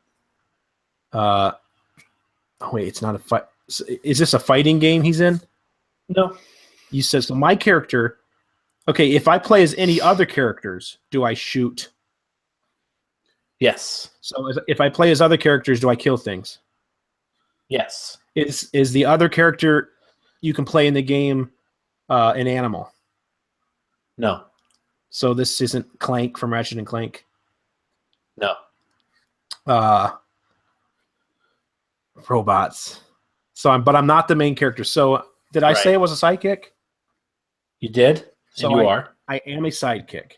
Wait, it's not a fight. Is this a fighting game he's in? No. You said so. My character. Okay, if I play as any other characters, do I shoot? Yes. So if I play as other characters, do I kill things? Yes. Is the other character you can play in the game an animal? No. So this isn't Clank from Ratchet and Clank. No. Robots. But I'm not the main character. So did I say I was a sidekick? You did? So and you are. I am a sidekick.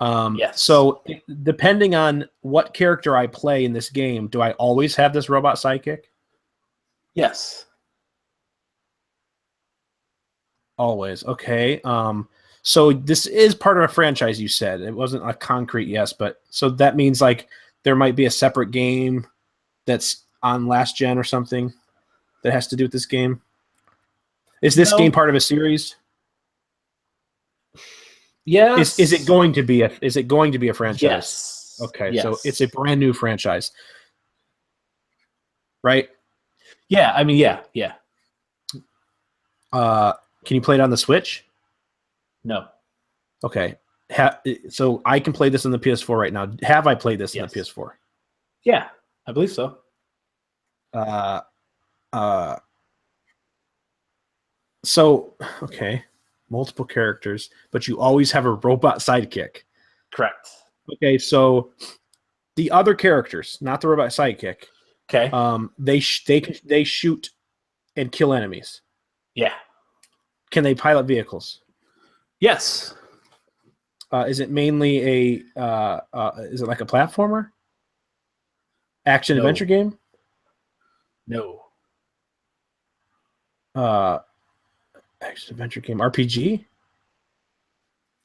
Yes. So depending on what character I play in this game, do I always have this robot sidekick? Yes. Always. Okay. So this is part of a franchise, you said. It wasn't a concrete yes, but so that means like there might be a separate game that's on last gen or something that has to do with this game. Is this game part of a series? Yes. Is it going to be a franchise? Yes. Okay, Yes. so it's a brand new franchise. Right? Yeah, I mean, yeah. Can you play it on the Switch? No. Okay. So I can play this on the PS4 right now. Have I played this on the PS4? Yeah, I believe so. So, okay. Multiple characters, but you always have a robot sidekick. Correct. Okay, so the other characters, not the robot sidekick, Okay. they shoot and kill enemies. Yeah. Can they pilot vehicles? Yes. Is it mainly is it like a platformer? Action adventure game? No. Action adventure game. RPG?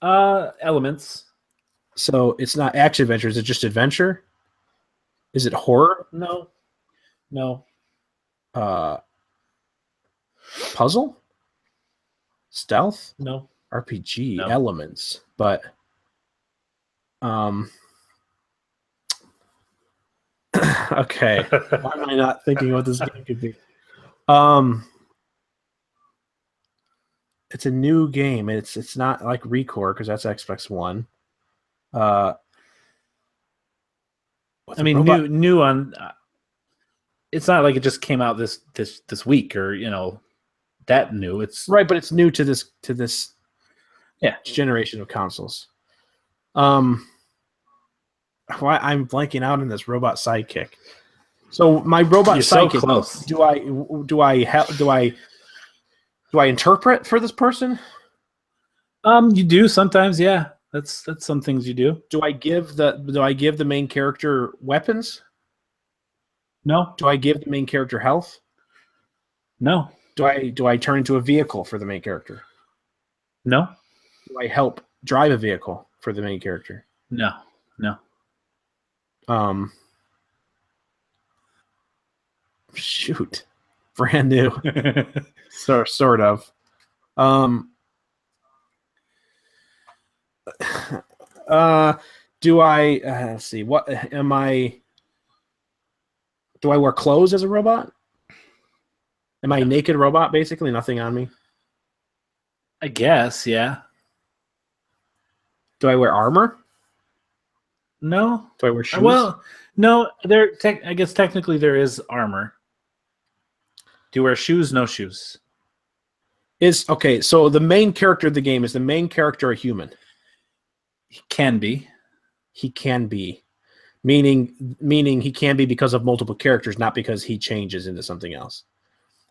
Elements. So it's not action adventure, is it just adventure? Is it horror? No. Puzzle? Stealth? No. RPG No. elements, but okay. Why am I not thinking what this game could be? It's a new game. It's not like Recore because that's Xbox One. I mean, new on. It's not like it just came out this week or that new. It's right, but it's new to this generation of consoles. Why I'm blanking out on this robot sidekick. So my robot sidekick. So close. Do I interpret for this person? You do sometimes, yeah. That's some things you do. Do I give the main character weapons? No. Do I give the main character health? No. Do I turn into a vehicle for the main character? No. Do I help drive a vehicle for the main character? No. Shoot. Brand new. Sort of. Do I let's see, what am I? Do I wear clothes as a robot? Am I a naked robot, basically? Nothing on me? I guess, yeah. Do I wear armor? No. Do I wear shoes? Well, no. I guess technically there is armor. Do you wear shoes? No shoes. Okay, so the main character of the game, is the main character a human? He can be. He can be. Meaning he can be because of multiple characters, not because he changes into something else.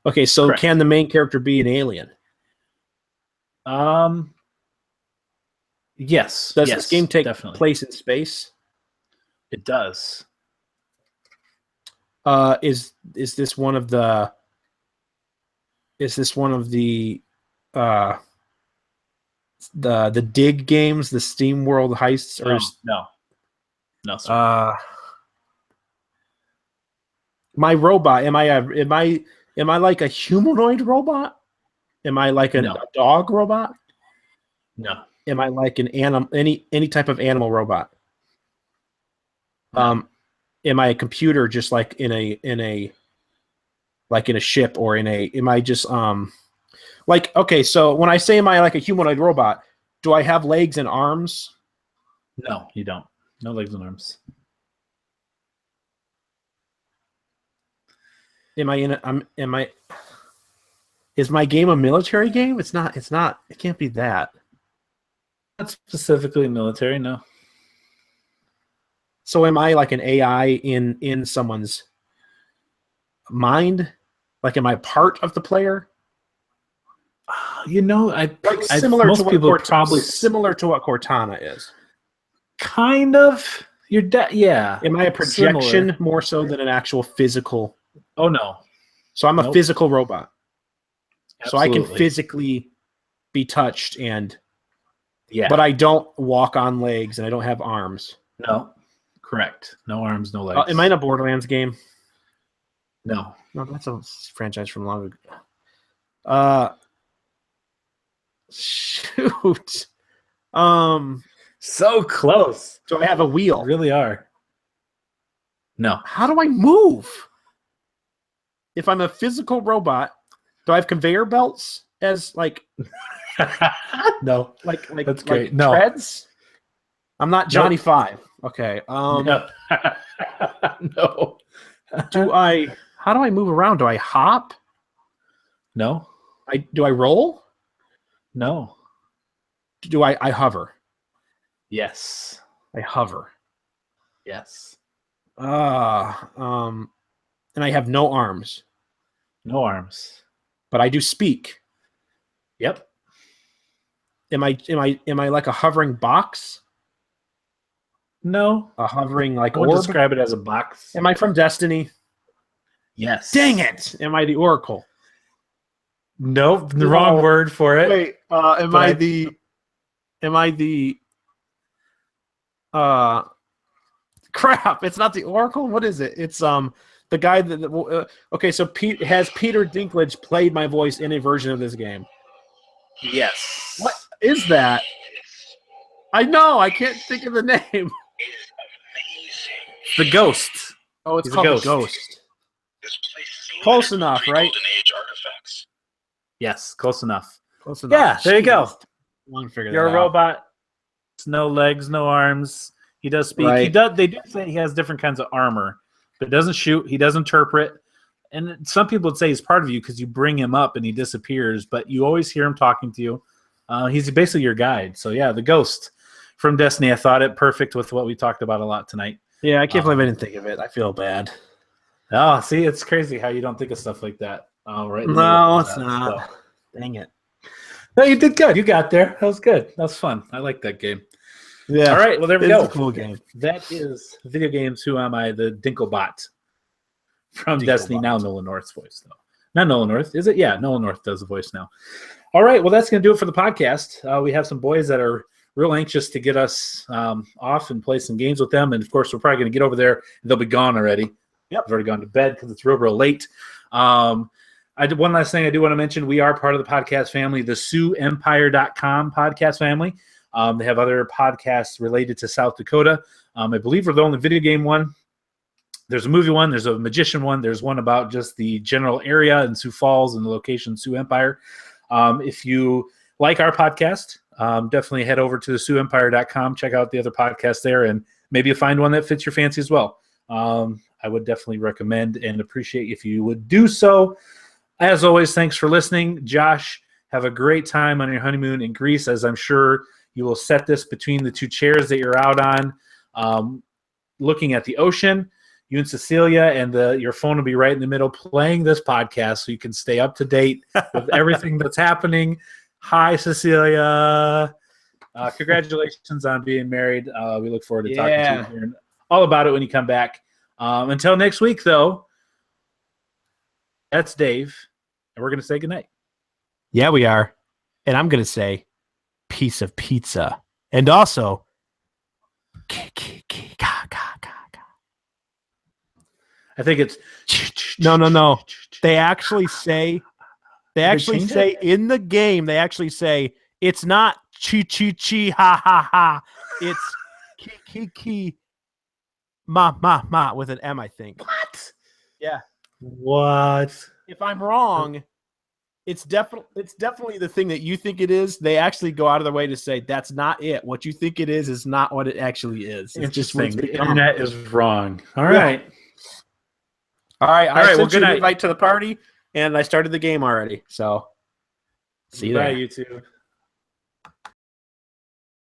Okay, so Correct. Can the main character be an alien? Yes. Does this game take place in space? It does. Is this one of the dig games, the Steam World heists? Or no, sir. My robot, am I like a humanoid robot? Am I like a dog robot? No. Am I like an animal, any type of animal robot? Am I a computer, just like in a ship, or am I just okay, so when I say am I like a humanoid robot, do I have legs and arms? No, you don't. No legs and arms. Is my game a military game? It's not. It can't be that. Not specifically military, no. So am I like an AI in someone's mind? Like, am I part of the player? Similar to what Cortana is. Kind of. Yeah. Am I a projection more so than an actual physical? Oh no. So I'm a physical robot. Absolutely. So I can physically be touched yeah. But I don't walk on legs and I don't have arms. No. Correct. No arms, no legs. Am I in a Borderlands game? No. No, that's a franchise from long ago. Shoot. So close. Do I have a wheel? You really are. No. How do I move? If I'm a physical robot, do I have conveyor belts has like No, like that's great. No. treads? I'm not Johnny Five. Okay. No. No. How do I move around? Do I hop? No. Do I roll? No. Do I hover? Yes. I hover. Yes. And I have no arms, No arms. but I do speak. Yep. Am I like a hovering box? No. A hovering like I would orb? describe it as a box. Am I from Destiny? Yes. Dang it! Am I the Oracle? Nope. The wrong word for it. Wait, am I the crap, it's not the Oracle. What is it? It's the guy that okay, so has Peter Dinklage played my voice in a version of this game? Yes. What is that? I know, I can't think of the name. The Ghost. Oh, it's He's a called ghost. The Ghost. Close enough, right? Yes, close enough. Close enough. Yeah, there you go. One figure. You're a robot. No legs, no arms. He does speak. Right. He does. They do say he has different kinds of armor, but doesn't shoot. He does interpret. And some people would say he's part of you because you bring him up and he disappears, but you always hear him talking to you. He's basically your guide. So yeah, the Ghost from Destiny. I thought it perfect with what we talked about a lot tonight. Yeah, I can't believe I didn't think of it. I feel bad. Oh, see, it's crazy how you don't think of stuff like that. Right? No, it's not. So. Dang it. No, you did good. You got there. That was good. That was fun. I like that game. Yeah. All right. Well, there we go. It's a cool game. That is Video Games Who Am I? The Dinklebot from Dinklebot. Destiny. Now Nolan North's voice, though. Not Nolan North, is it? Yeah, Nolan North does the voice now. All right. Well, that's going to do it for the podcast. We have some boys that are real anxious to get us off and play some games with them. And, of course, we're probably going to get over there. And they'll be gone already. Yep. They've already gone to bed because it's real late. One last thing I do want to mention. We are part of the podcast family, the SiouxEmpire.com podcast family. They have other podcasts related to South Dakota. I believe we're the only video game one. There's a movie one. There's a magician one. There's one about just the general area in Sioux Falls and the location Sioux Empire. If you like our podcast, definitely head over to the SiouxEmpire.com. Check out the other podcasts there, and maybe you'll find one that fits your fancy as well. I would definitely recommend and appreciate if you would do so. As always, thanks for listening. Josh, have a great time on your honeymoon in Greece, as I'm sure you will set this between the two chairs that you're out on, looking at the ocean. You and Cecilia, and your phone will be right in the middle playing this podcast so you can stay up to date with everything that's happening. Hi, Cecilia. Congratulations on being married. We look forward to talking to you here all about it when you come back. Until next week, though, that's Dave, and we're going to say goodnight. Yeah, we are. And I'm going to say piece of pizza. And also, I think it's no. They actually say in the game, they actually say it's not chchchch ha ha ha. It's ki ma with an M, I think. What? Yeah. What? If I'm wrong, it's definitely the thing that you think it is. They actually go out of their way to say that's not it. What you think it is not what it actually is. It's just the internet is wrong. All right. Yeah. All right. I sent you an night. invite to the party, and I started the game already. So see you there. Bye, you two.